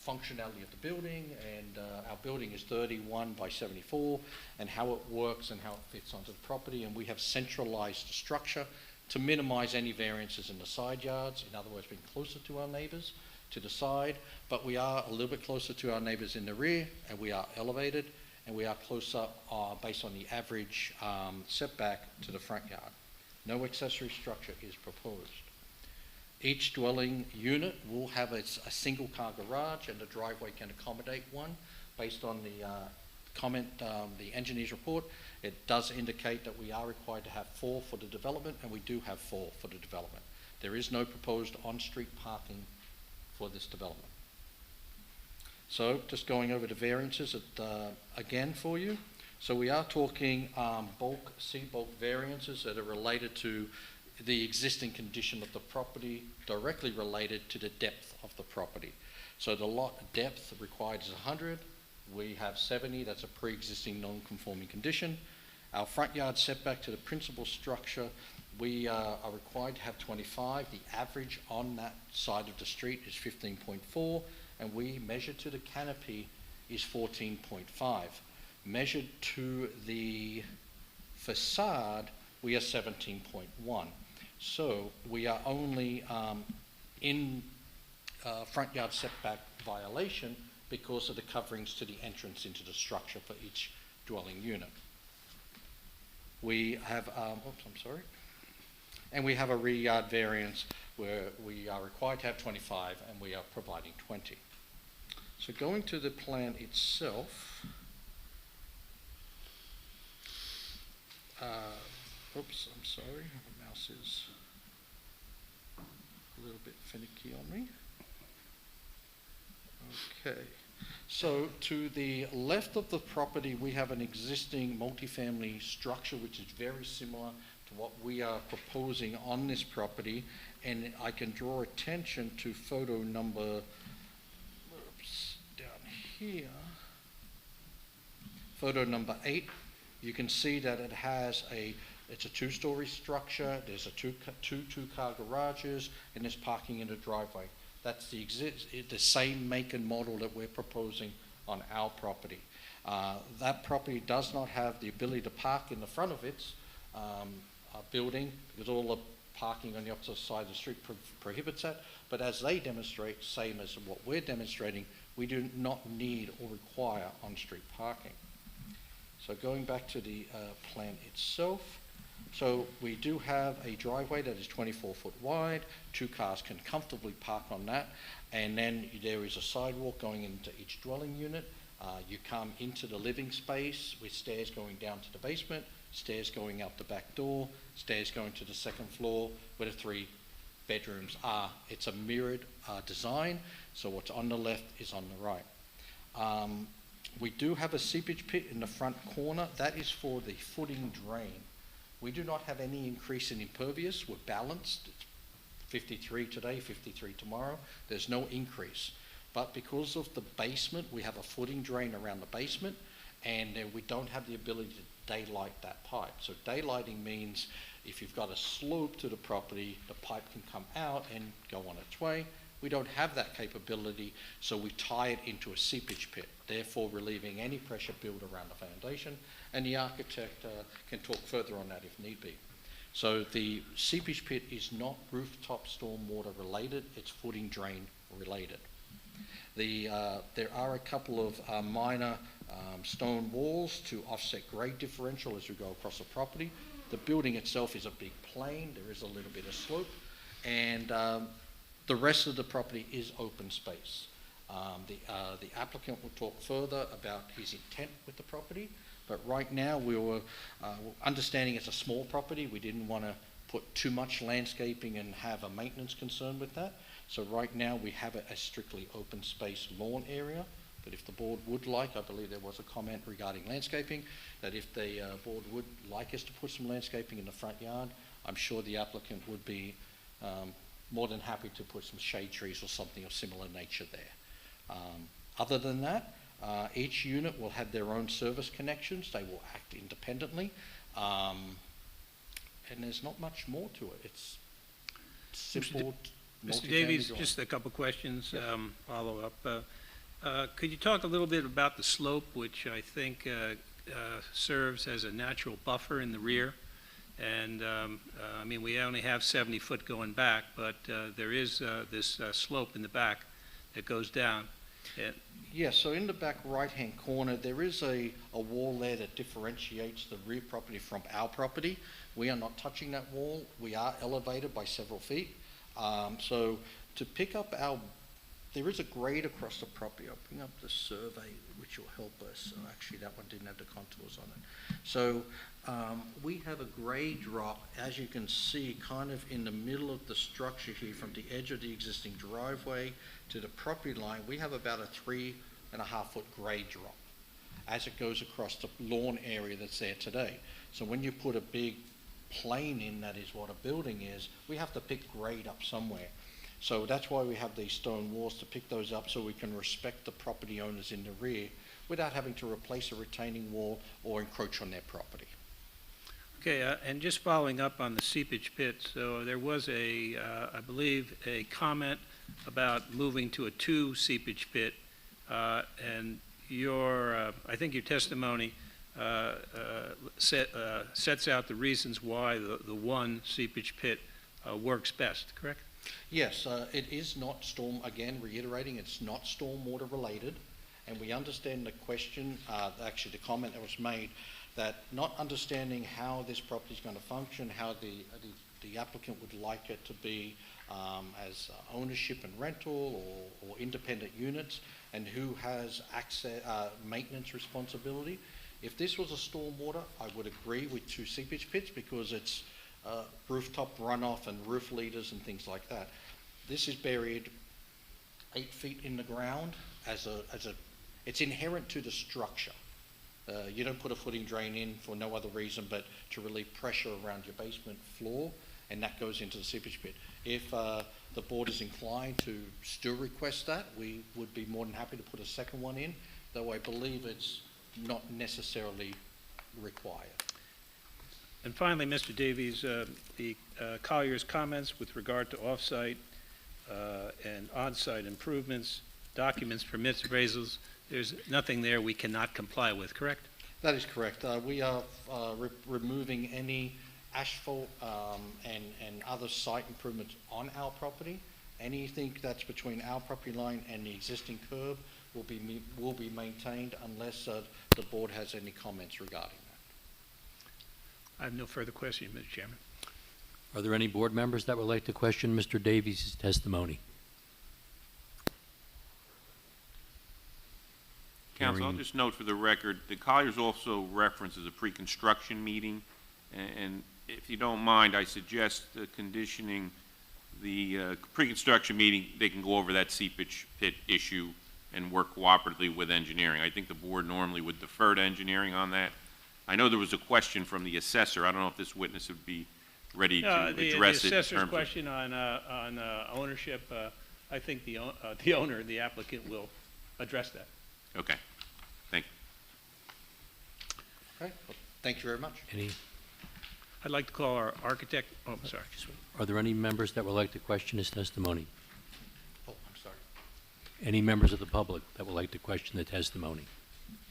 functionality of the building, and our building is 31 by 74, and how it works and how it fits onto the property. And we have centralized the structure to minimize any variances in the side yards, in other words, being closer to our neighbors to the side, but we are a little bit closer to our neighbors in the rear, and we are elevated, and we are closer based on the average setback to the front yard. No accessory structure is proposed. Each dwelling unit will have a single car garage, and the driveway can accommodate one. Based on the the engineer's report, it does indicate that we are required to have 4 for the development, and we do have 4 for the development. There is no proposed on-street parking for this development. So just going over the variances again for you. So we are talking bulk variances that are related to the existing condition of the property, directly related to the depth of the property. So the lot depth required is 100. We have 70. That's a pre-existing non-conforming condition. Our front yard setback to the principal structure, we are required to have 25. The average on that side of the street is 15.4, and we measure to the canopy is 14.5. Measured to the facade, we are 17.1. So we are only in front yard setback violation because of the coverings to the entrance into the structure for each dwelling unit. We have, and we have a rear yard variance where we are required to have 25 and we are providing 20. So going to the plan itself, I'm sorry, the mouse is a little bit finicky on me. Okay, so to the left of the property, we have an existing multifamily structure which is very similar to what we are proposing on this property, and I can draw attention to photo number, down here, photo number 8. You can see that it has it's a 2-story structure, there's two two-car garages, and there's parking in the driveway. That's the same make and model that we're proposing on our property. That property does not have the ability to park in the front of its building because all the parking on the opposite side of the street prohibits that. But as they demonstrate, same as what we're demonstrating, we do not need or require on-street parking. So going back to the plan itself, so we do have a driveway that is 24 foot wide, 2 cars can comfortably park on that, and then there is a sidewalk going into each dwelling unit. You come into the living space with stairs going down to the basement, stairs going out the back door, stairs going to the 2nd floor where the 3 bedrooms are. It's a mirrored design, so what's on the left is on the right. We do have a seepage pit in the front corner. That is for the footing drain. We do not have any increase in impervious. We're balanced. It's 53 today, 53 tomorrow. There's no increase. But because of the basement, we have a footing drain around the basement, and we don't have the ability to daylight that pipe. So daylighting means if you've got a slope to the property, the pipe can come out and go on its way. We don't have that capability, so we tie it into a seepage pit, therefore relieving any pressure build around the foundation, and the architect can talk further on that if need be. So the seepage pit is not rooftop stormwater related, it's footing drain related. There are a couple of minor stone walls to offset grade differential as you go across the property. The building itself is a big plane, there is a little bit of slope, and the rest of the property is open space. The applicant will talk further about his intent with the property, but right now we were understanding it's a small property. We didn't want to put too much landscaping and have a maintenance concern with that. So right now we have it as strictly open space lawn area. But if the board would like, I believe there was a comment regarding landscaping, that if the board would like us to put some landscaping in the front yard, I'm sure the applicant would be more than happy to put some shade trees or something of similar nature there. Other than that, each unit will have their own service connections. They will act independently. And there's not much more to it. It's simple.
Mr. Davies, just a couple questions, follow up. Could you talk a little bit about the slope, which I think serves as a natural buffer in the rear? And I mean, we only have 70 foot going back, but there is this slope in the back that goes down.
Yes, so in the back right-hand corner, there is a wall there that differentiates the rear property from our property. We are not touching that wall. We are elevated by several feet. So to pick up there is a grade across the property. I'll bring up the survey, which will help us. Actually, that one didn't have the contours on it. So we have a grade drop, as you can see, kind of in the middle of the structure here, from the edge of the existing driveway to the property line. We have about a 3.5 foot grade drop as it goes across the lawn area that's there today. So when you put a big plane in, that is what a building is, we have to pick grade up somewhere. So that's why we have these stone walls, to pick those up so we can respect the property owners in the rear without having to replace a retaining wall or encroach on their property.
Okay, and just following up on the seepage pit, so there was I believe, a comment about moving to a 2 seepage pit, and I think your testimony sets out the reasons why the 1 seepage pit works best, correct?
Yes, it is not reiterating, it's not stormwater related, And we understand the question, actually the comment that was made, that not understanding how this property is going to function, how the applicant would like it to be as ownership and rental or independent units, and who has access, maintenance responsibility. If this was a stormwater, I would agree with 2 seepage pits because it's rooftop runoff and roof leaders and things like that. This is buried 8 feet in the ground it's inherent to the structure. You don't put a footing drain in for no other reason but to relieve pressure around your basement floor, and that goes into the seepage pit. If the board is inclined to still request that, we would be more than happy to put a second one in, though I believe it's not necessarily required.
And finally, Mr. Davies, the Collier's comments with regard to off-site and on-site improvements, documents, permits, appraisals, there's nothing there we cannot comply with, correct?
That is correct. We are removing any asphalt and other site improvements on our property. Anything that's between our property line and the existing curb will be maintained unless the board has any comments regarding that.
I have no further questions, Mr. Chairman.
Are there any board members that would like to question Mr. Davies' testimony?
Council, I'll just note for the record, the Colliers also references a pre-construction meeting, and if you don't mind, I suggest conditioning the pre-construction meeting, they can go over that seepage pit issue and work cooperatively with engineering. I think the board normally would defer to engineering on that. I know there was a question from the assessor. I don't know if this witness would be ready to address it.
The assessor's question on ownership, I think the owner, the applicant, will address that.
Okay. Thank you.
Okay. Well, thank you very much.
I'd like to call our architect. Oh, I'm sorry.
Are there any members that would like to question his testimony?
Oh, I'm sorry.
Any members of the public that would like to question the testimony?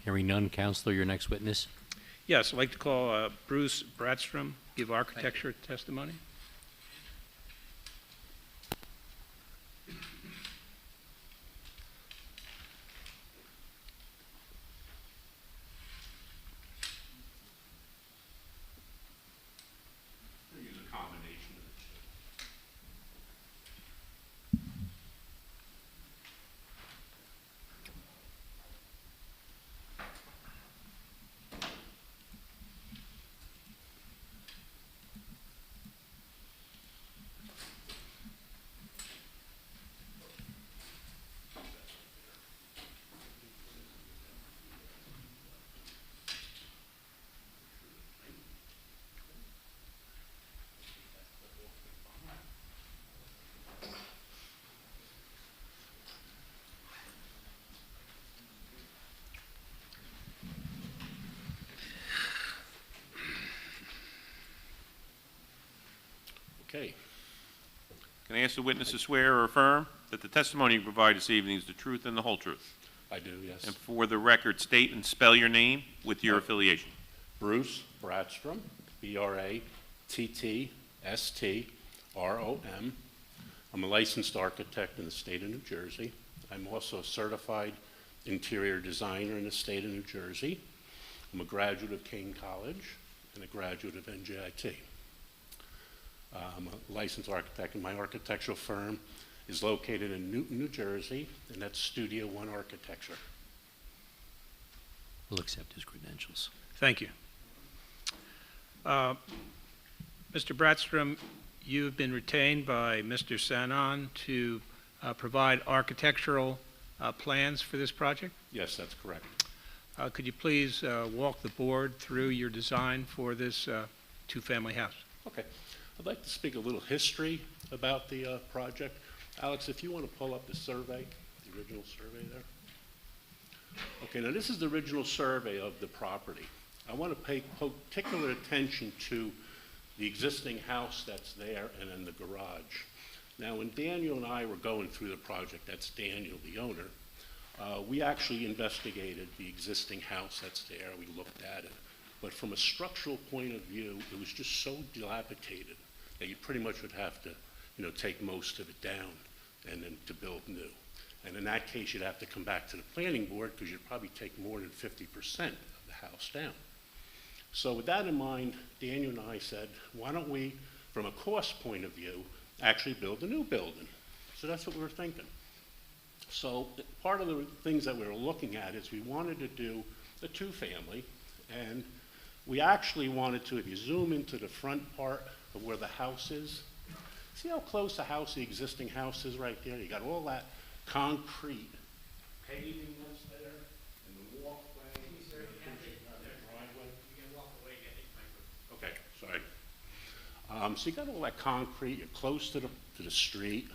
Hearing none, Counselor, your next witness.
Yes, I'd like to call Bruce Bratstrom, give architecture testimony.
Use a combination of the two.
Okay.
Can I ask the witness to swear or affirm that the testimony you provide this evening is the truth and the whole truth?
I do, yes.
And for the record, state and spell your name with your affiliation.
Bruce Bratstrom, B-R-A-T-T-S-T-R-O-M. I'm a licensed architect in the state of New Jersey. I'm also a certified interior designer in the state of New Jersey. I'm a graduate of Kane College and a graduate of NJIT. I'm a licensed architect, and my architectural firm is located in Newton, New Jersey, and that's Studio One Architecture.
We'll accept his credentials.
Thank you. Mr. Bratstrom, you've been retained by Mr. Sanon to provide architectural plans for this project?
Yes, that's correct.
Could you please walk the board through your design for this two-family house?
Okay. I'd like to speak a little history about the project. Alex, if you want to pull up the survey, the original survey there. Okay, now this is the original survey of the property. I want to pay particular attention to the existing house that's there and then the garage. Now, when Daniel and I were going through the project, that's Daniel, the owner, we actually investigated the existing house that's there. We looked at it. But from a structural point of view, it was just so dilapidated that you pretty much would have to, take most of it down and then to build new. And in that case, you'd have to come back to the planning board because you'd probably take more than 50% of the house down. So with that in mind, Daniel and I said, why don't we, from a cost point of view, actually build a new building? So that's what we were thinking. So part of the things that we were looking at is we wanted to do a two-family, and we actually wanted to, if you zoom into the front part of where the house is, see how close the existing house is right there? You got all that concrete paving that's there, and the walkway. Okay, sorry. So you got all that concrete, you're close to the street,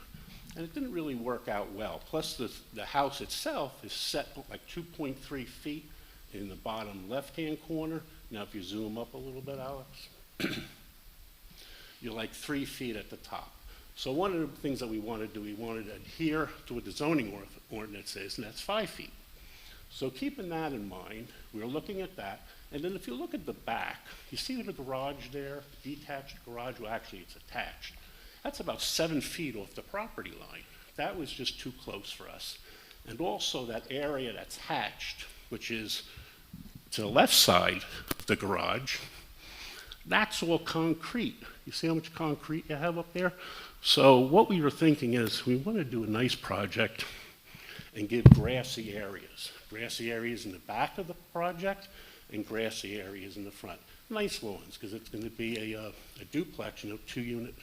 and it didn't really work out well. Plus, the house itself is set like 2.3 feet in the bottom left-hand corner. Now, if you zoom up a little bit, Alex, you're like 3 feet at the top. So one of the things that we wanted to do, we wanted to adhere to what the zoning ordinance says, and that's 5 feet. So keeping that in mind, we were looking at that. And then if you look at the back, you see the garage there, detached garage? Well, actually, it's attached. That's about 7 feet off the property line. That was just too close for us. And also that area that's hatched, which is to the left side of the garage, that's all concrete. You see how much concrete you have up there? So what we were thinking is we want to do a nice project and give grassy areas. Grassy areas in the back of the project and grassy areas in the front. Nice lawns, because it's going to be a duplex, you know, 2-unit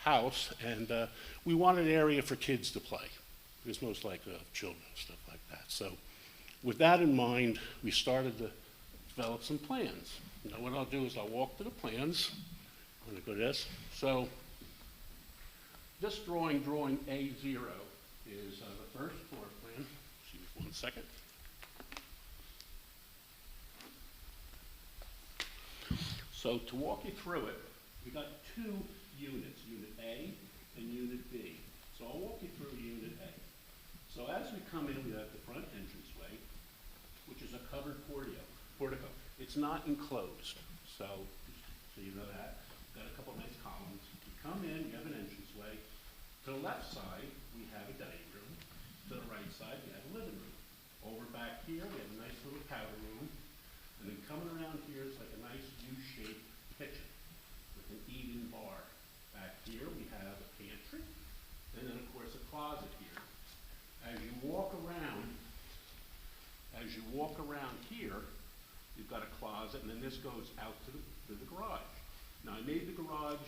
house, and we want an area for kids to play. There's most likely children and stuff like that. So with that in mind, we started to develop some plans. Now what I'll do is I'll walk to the plans. I'm going to go to this. So this drawing A0, is the first floor plan. Excuse me 1 second. So to walk you through it, we got 2 units, Unit A and Unit B. So I'll walk you through Unit A. So as we come in, we have the front entranceway, which is a covered portico. It's not enclosed, so you know that. Got a couple of nice columns. You come in, you have an entranceway. To the left side, we have a dining room. To the right side, we have a living room. Over back here, we have a nice little powder room. And then coming around here is like a nice U-shaped kitchen with an eat-in bar. Back here, we have a pantry. And then, of course, a closet here. As you walk around here, you've got a closet, and then this goes out to the garage. Now, I made the garage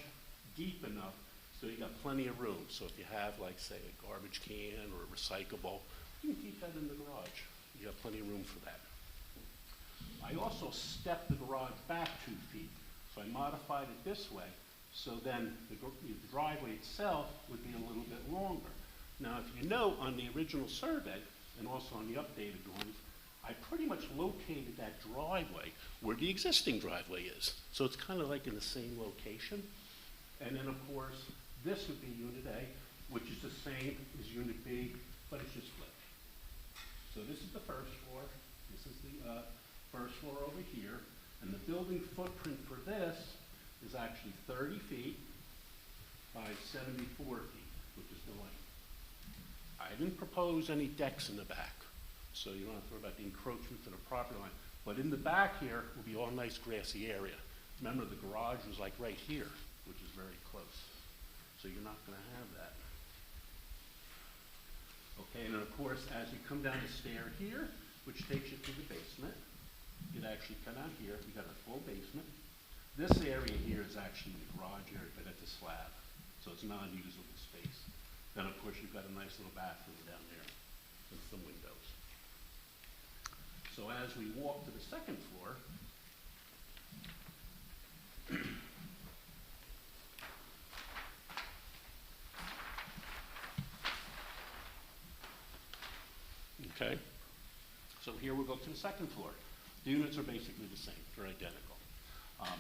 deep enough so you got plenty of room. So if you have, like, say, a garbage can or a recyclable, you can keep that in the garage. You have plenty of room for that. I also stepped the garage back 2 feet. So I modified it this way, so then the driveway itself would be a little bit longer. Now, if you know, on the original survey, and also on the updated drawings, I pretty much located that driveway where the existing driveway is. So it's kind of like in the same location. And then, of course, this would be Unit A, which is the same as Unit B, but it's just flipped. So this is the first floor. This is the first floor over here. And the building footprint for this is actually 30 feet by 74 feet, which is the length. I didn't propose any decks in the back, so you don't have to worry about the encroachment to the property line. But in the back here will be all nice grassy area. Remember, the garage was like right here, which is very close. So you're not going to have that. Okay, and then of course, as you come down the stair here, which takes you to the basement, you'd actually come out here, you got a full basement. This area here is actually the garage area, but it's a slab, so it's non-usable space. Then of course, you've got a nice little bathroom down there with some windows. So as we walk to the second floor, okay, so here we'll go to the second floor. The units are basically the same, they're identical,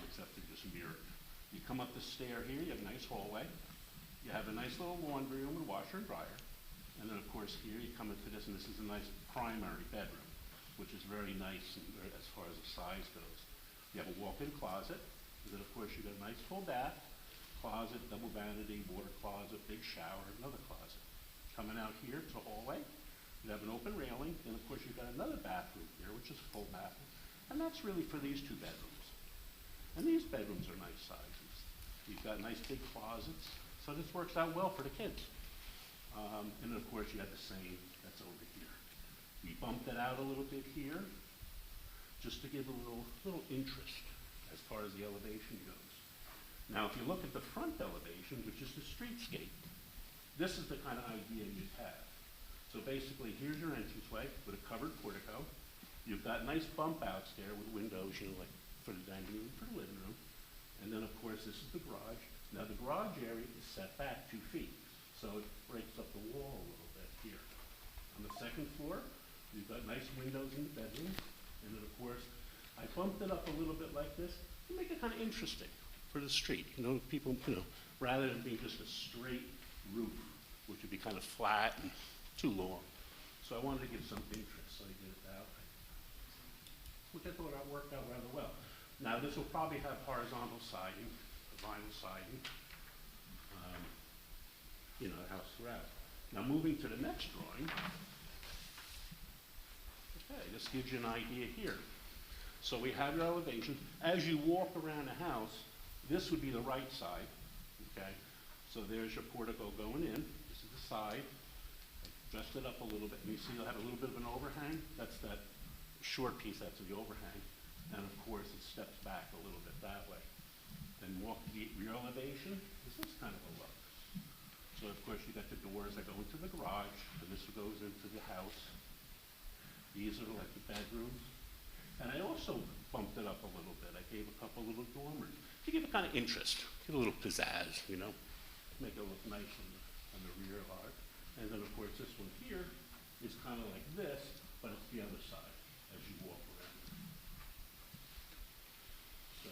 except they're just mirrored. You come up the stair here, you have a nice hallway. You have a nice little laundry room and washer and dryer. And then of course here you come into this, and this is a nice primary bedroom, which is very nice and very, as far as the size goes. You have a walk-in closet, and then of course you've got a nice full bath, closet, double vanity, water closet, big shower, another closet. Coming out here to the hallway, you have an open railing, and of course you've got another bathroom here, which is a full bathroom. And that's really for these two bedrooms. And these bedrooms are nice sizes. You've got nice big closets, so this works out well for the kids. And then of course you have the same that's over here. We bumped it out a little bit here, just to give a little interest as far as the elevation goes. Now, if you look at the front elevation, which is the streetscape, this is the kind of idea you'd have. So basically, here's your entranceway with a covered portico. You've got nice bump outs there with windows, you know, like for the dining room, for the living room. And then, of course, this is the garage. Now, the garage area is set back 2 feet, so it breaks up the wall a little bit here. On the second floor, you've got nice windows in the bedrooms. And then, of course, I bumped it up a little bit like this to make it kind of interesting for the street. You know, people, you know, rather than being just a straight roof, which would be kind of flat and too long. So I wanted to give some interest, so I did it that way, which I thought worked out rather well. Now, this will probably have horizontal siding, vinyl siding, you know, the house throughout. Now, moving to the next drawing, okay, this gives you an idea here. So we have your elevation. As you walk around the house, this would be the right side, okay? So there's your portico going in. This is the side. Adjust it up a little bit, and you see you'll have a little bit of an overhang. That's that short piece, that's the overhang. And of course, it steps back a little bit that way. Then walk to the rear elevation. This is kind of a look. So of course, you got the doors that go into the garage, and this goes into the house. These are like the bedrooms. And I also bumped it up a little bit. I gave a couple little dormers to give it kind of interest, give a little pizzazz, you know, make it look nice on the rear yard. And then, of course, this one here is kind of like this, but it's the other side as you walk around. So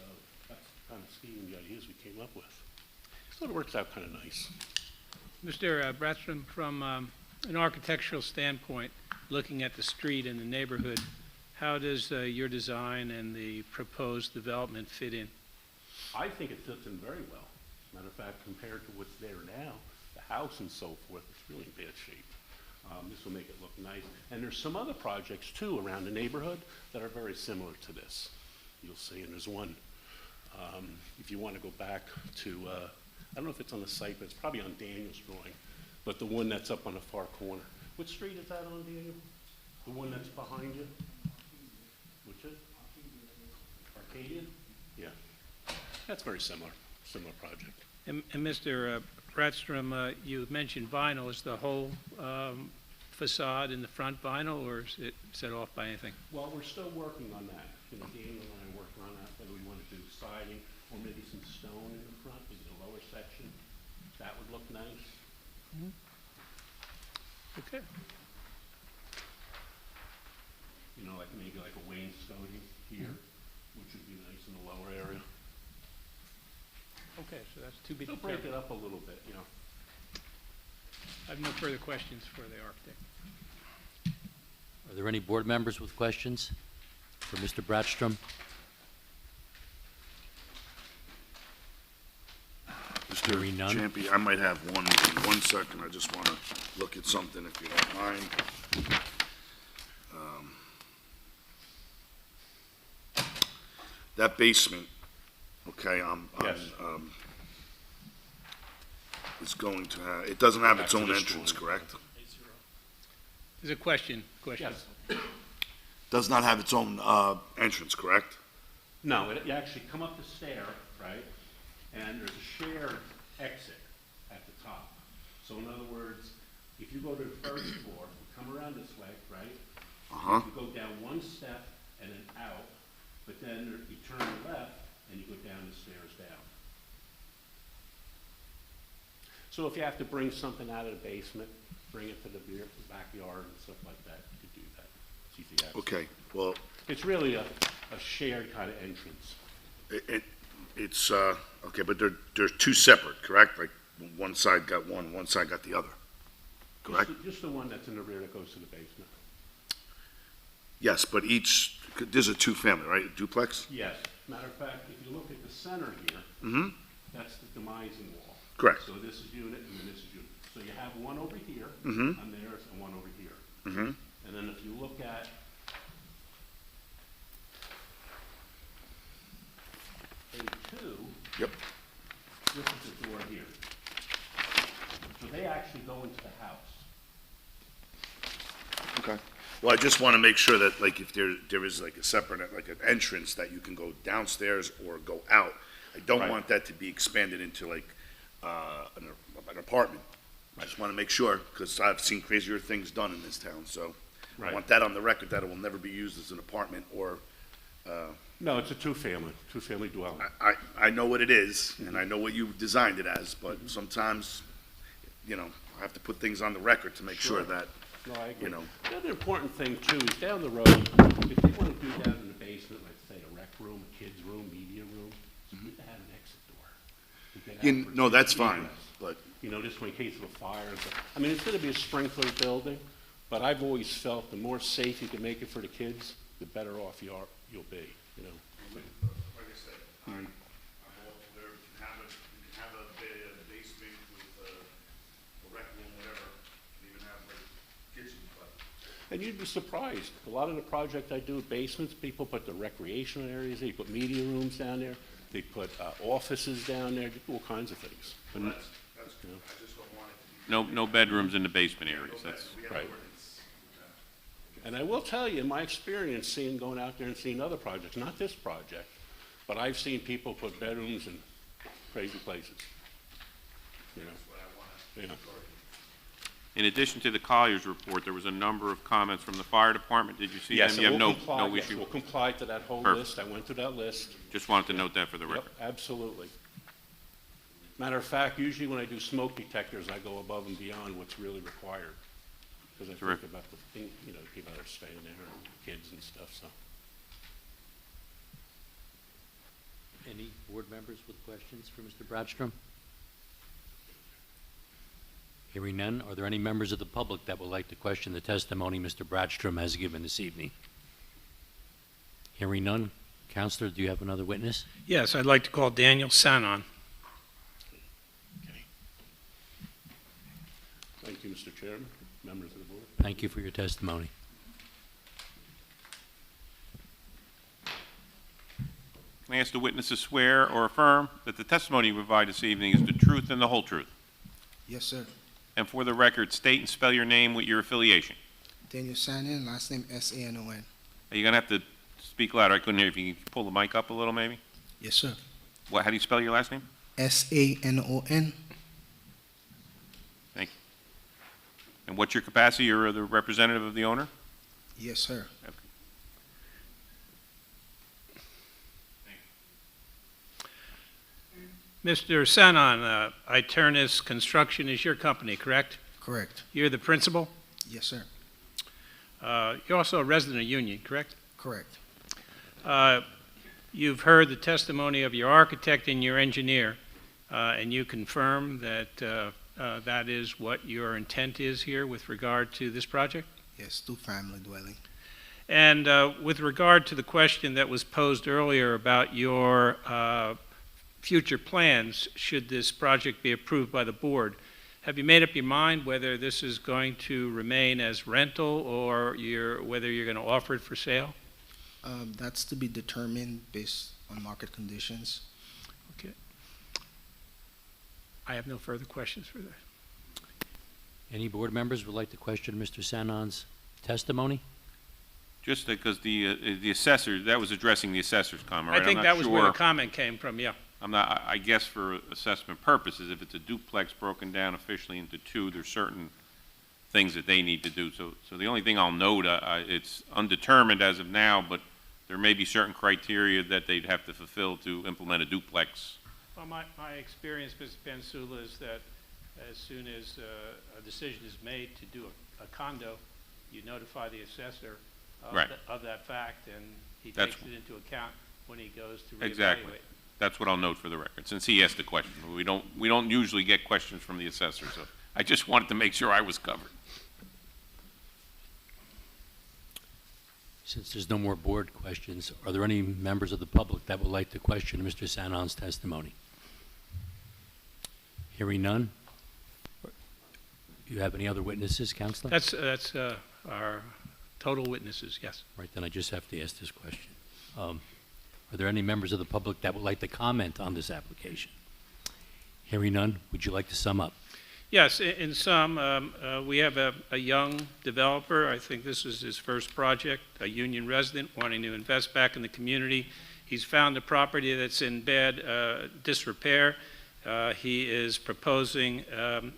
that's the kind of scheme, the ideas we came up with. So it works out kind of nice.
Mr. Bratstrom, from an architectural standpoint, looking at the street and the neighborhood, how does your design and the proposed development fit in?
I think it fits in very well. Matter of fact, compared to what's there now, the house and so forth, it's really in bad shape. This will make it look nice. And there's some other projects too around the neighborhood that are very similar to this. You'll see, and there's one, if you want to go back to, I don't know if it's on the site, but it's probably on Daniel's drawing, but the one that's up on the far corner. What street is that on, Daniel? The one that's behind you? Which is? Arcadia? Yeah. That's very similar project.
And Mr. Bratstrom, you mentioned vinyl. Is the whole facade in the front vinyl, or is it set off by anything?
Well, we're still working on that. You know, Daniel and I are working on that, whether we want to do siding or maybe some stone in the front, maybe the lower section. That would look nice.
Mm-hmm. Okay.
You know, like maybe like a wainscoting here, which would be nice in the lower area.
Okay, so that's to be
So
determined.
break it up a little bit, you know.
I have no further questions for the architect.
Are there any board members with questions for Mr. Bratstrom? Hearing
Mr.
none.
Champy, I might have one, in 1 second. I just want to look at something, if you don't mind. That basement, okay,
Yes.
it's going to have, it doesn't have
Back
its
to
own
this
entrance,
drawing.
correct?
There's a question.
Yes.
Does not have its own entrance, correct?
No, you actually come up the stair, right? And there's a shared exit at the top. So in other words, if you go to the first floor, you come around this way, right?
Uh-huh.
You go down one step and then out, but then you turn left and you go down the stairs down. So if you have to bring something out of the basement, bring it to the backyard and stuff like that, you could do that. It's easy access.
Okay, well,
It's really a shared kind of entrance.
it's, okay, but they're two separate, correct? Like, one side got one side got the other, correct?
Just the one that's in the rear that goes to the basement.
Yes, but each, there's a two-family, right, a duplex?
Yes. Matter of fact, if you look at the center here,
Mm-hmm,
that's the demising wall.
correct.
So this is unit and then this is unit. So you have one over here,
Mhm.
on theirs, and one over here.
Mm-hmm.
And then if you look at A2,
Yep.
this is the door here. So they actually go into the house.
Okay. Well, I just want to make sure that, like, if there is like a separate, like an entrance that you can go downstairs or go out. I don't
Right.
want that to be expanded into like, an apartment. I just want to make sure, because I've seen crazier things done in this town, so I
Right.
want that on the record, that it will never be used as an apartment or,
No, it's a two-family dwelling.
I know what it is, and I know what you designed it as, but sometimes, you know, I have to put things on the record to make sure
Sure.
that,
No, I agree.
you know.
The other important thing too is down the road, if they want to do down in the basement, like say a rec room, a kid's room, media room, it's good to have an exit door. to get out
You-
for
no, that's
egress.
fine, but,
You know, this way in case of a fire. I mean, it's going to be a sprinkler building, but I've always felt the more safe you can make it for the kids, the better off you'll be, you know.
like I said, I'm all for there, you can have a basement with a rec room, whatever, you can even have like a kitchen, but.
And you'd be surprised. A lot of the project I do, basements, people put the recreational areas, they put media rooms down there, they put offices down there, they do all kinds of things. But
That's good,
Yeah.
I just don't want it to be.
No bedrooms in the basement areas, that's,
We have
right.
ordinance.
And I will tell you, in my experience, going out there and seeing other projects, not this project, but I've seen people put bedrooms in crazy places. You know? Yeah.
in addition to the Collier's report, there was a number of comments from the fire department. Did you see them?
Yes,
You
and
have
we'll comply,
no
yes,
issue?
we'll comply to that whole
Perfect.
list. I went through that list.
Just wanted to note that for the
Yep,
record.
absolutely. Matter of fact, usually when I do smoke detectors, I go above and beyond what's really required. Because I think
Terrific.
about the thing, you know, people that are staying there, and kids and stuff, so.
Any board members with questions for Mr. Bradstrom? Hearing none, are there any members of the public that would like to question the testimony Mr. Bradstrom has given this evening? Hearing none, Counselor, do you have another witness?
Yes, I'd like to call Daniel Sanon.
Thank you, Mr. Chairman, members of the board.
Thank you for your testimony.
Can I ask the witness to swear or affirm that the testimony you provide this evening is the truth and the whole truth?
Yes, sir.
And for the record, state and spell your name with your affiliation.
Daniel Sanon, last name S-A-N-O-N.
Are you going to have to speak louder? I couldn't hear. If you can pull the mic up a little, maybe?
Yes, sir.
How do you spell your last name?
S-A-N-O-N.
Thank you. And what's your capacity? You're the representative of the owner?
Yes, sir.
Okay.
Mr. Sanon, Iternus Construction is your company, correct?
Correct.
You're the principal?
Yes, sir.
You're also a resident of Union, correct?
Correct.
You've heard the testimony of your architect and your engineer, and you confirm that that is what your intent is here with regard to this project?
Yes, two-family dwelling.
And with regard to the question that was posed earlier about your future plans, should this project be approved by the board, have you made up your mind whether this is going to remain as rental or whether you're going to offer it for sale?
That's to be determined based on market conditions.
Okay. I have no further questions for that.
Any board members would like to question Mr. Sanon's testimony?
Just because the assessor, that was addressing the assessor's comment, right?
I think
I'm
that
not
was where the
sure.
comment came from, yeah.
I'm not, I guess for assessment purposes, if it's a duplex broken down officially into two, there's certain things that they need to do. So the only thing I'll note, it's undetermined as of now, but there may be certain criteria that they'd have to fulfill to implement a duplex.
Well, my experience, Mr. Pansula, is that as soon as a decision is made to do a condo, you notify the assessor
Right.
of that fact, and he
That's-
takes it into account when he goes to reevaluate.
Exactly. That's what I'll note for the record, since he asked the question. We don't usually get questions from the assessor, so I just wanted to make sure I was covered.
Since there's no more board questions, are there any members of the public that would like to question Mr. Sanon's testimony? Hearing none, Do you have any other witnesses, Counselor?
That's our total witnesses, yes.
Right, then I just have to ask this question. Are there any members of the public that would like to comment on this application? Hearing none, would you like to sum up?
Yes, in sum, we have a young developer. I think this is his first project, a Union resident wanting to invest back in the community. He's found a property that's in bad disrepair. He is proposing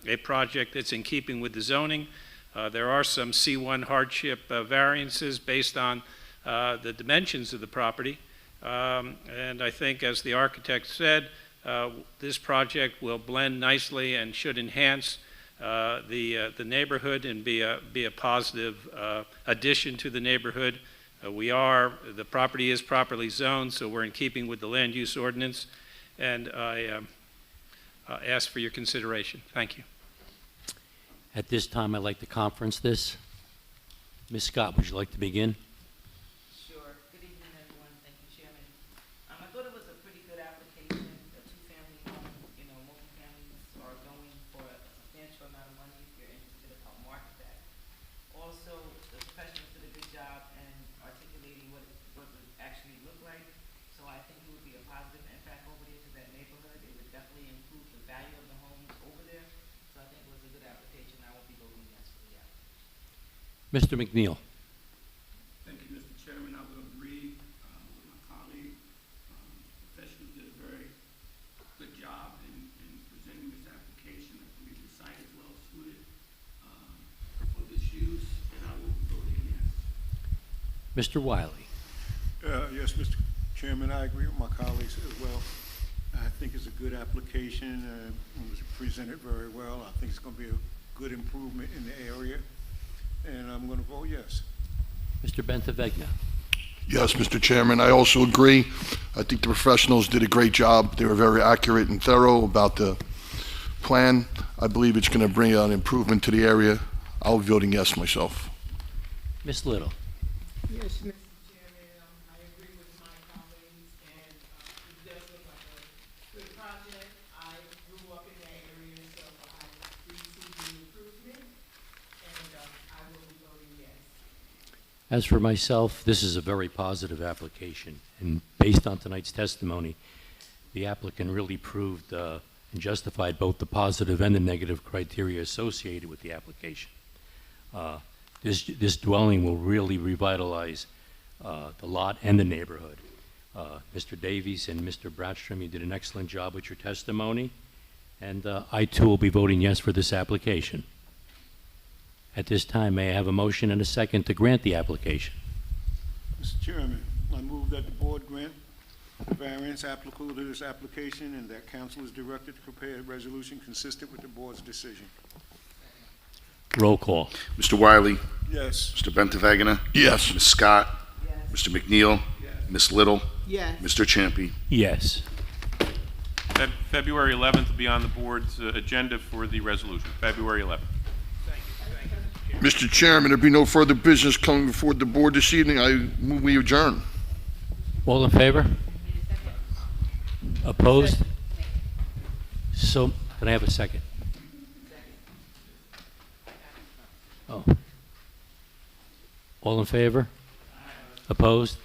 a project that's in keeping with the zoning. There are some C1 hardship variances based on the dimensions of the property. And I think, as the architect said, this project will blend nicely and should enhance the neighborhood and be a positive addition to the neighborhood. The property is properly zoned, so we're in keeping with the land use ordinance, and I ask for your consideration. Thank you.
At this time, I'd like to conference this. Ms. Scott, would you like to begin?
Sure. Good evening, everyone. Thank you, Chairman. I thought it was a pretty good application. A two-family home, multifamilies are going for a substantial amount of money if you're interested in how market that. Also, the professionals did a good job in articulating what it would actually look like. So I think it would be a positive impact over there to that neighborhood. It would definitely improve the value of the homes over there. So I think it was a good application. I won't be voting yes for the application.
Mr. McNeil.
Thank you, Mr. Chairman. I will agree with my colleague. Professionals did a very good job in presenting this application. I believe the site is well suited for this use, and I will be voting yes.
Mr. Wiley.
Yes, Mr. Chairman, I agree with my colleagues as well. I think it's a good application. It was presented very well. I think it's going to be a good improvement in the area, and I'm going to vote yes.
Mr. Bentavegna.
Yes, Mr. Chairman, I also agree. I think the professionals did a great job. They were very accurate and thorough about the plan. I believe it's going to bring an improvement to the area. I'll be voting yes myself.
Ms. Little.
Yes, Mr. Chairman, I agree with my colleagues, and it does look like a good project. I grew up in that area, so I do see the improvement, and I will be voting yes.
As for myself, this is a very positive application, and based on tonight's testimony, the applicant really proved and justified both the positive and the negative criteria associated with the application. This dwelling will really revitalize the lot and the neighborhood. Mr. Davies and Mr. Bratstrom, you did an excellent job with your testimony, and I too will be voting yes for this application. At this time, may I have a motion and a second to grant the application?
Mr. Chairman, I move that the board grant the variance applicable to this application and that council is directed to prepare a resolution consistent with the board's decision.
Roll call.
Mr. Wiley?
Yes.
Mr. Bentavagina?
Yes.
Ms. Scott?
Yes.
Mr. McNeil? Ms. Little?
Yes.
Mr. Champy?
Yes.
February 11th will be on the board's agenda for the resolution, February 11th.
Mr. Chairman, there be no further business coming before the board this evening. I move we adjourn.
All in favor? Opposed? So, can I have a second? Oh. All in favor? Opposed?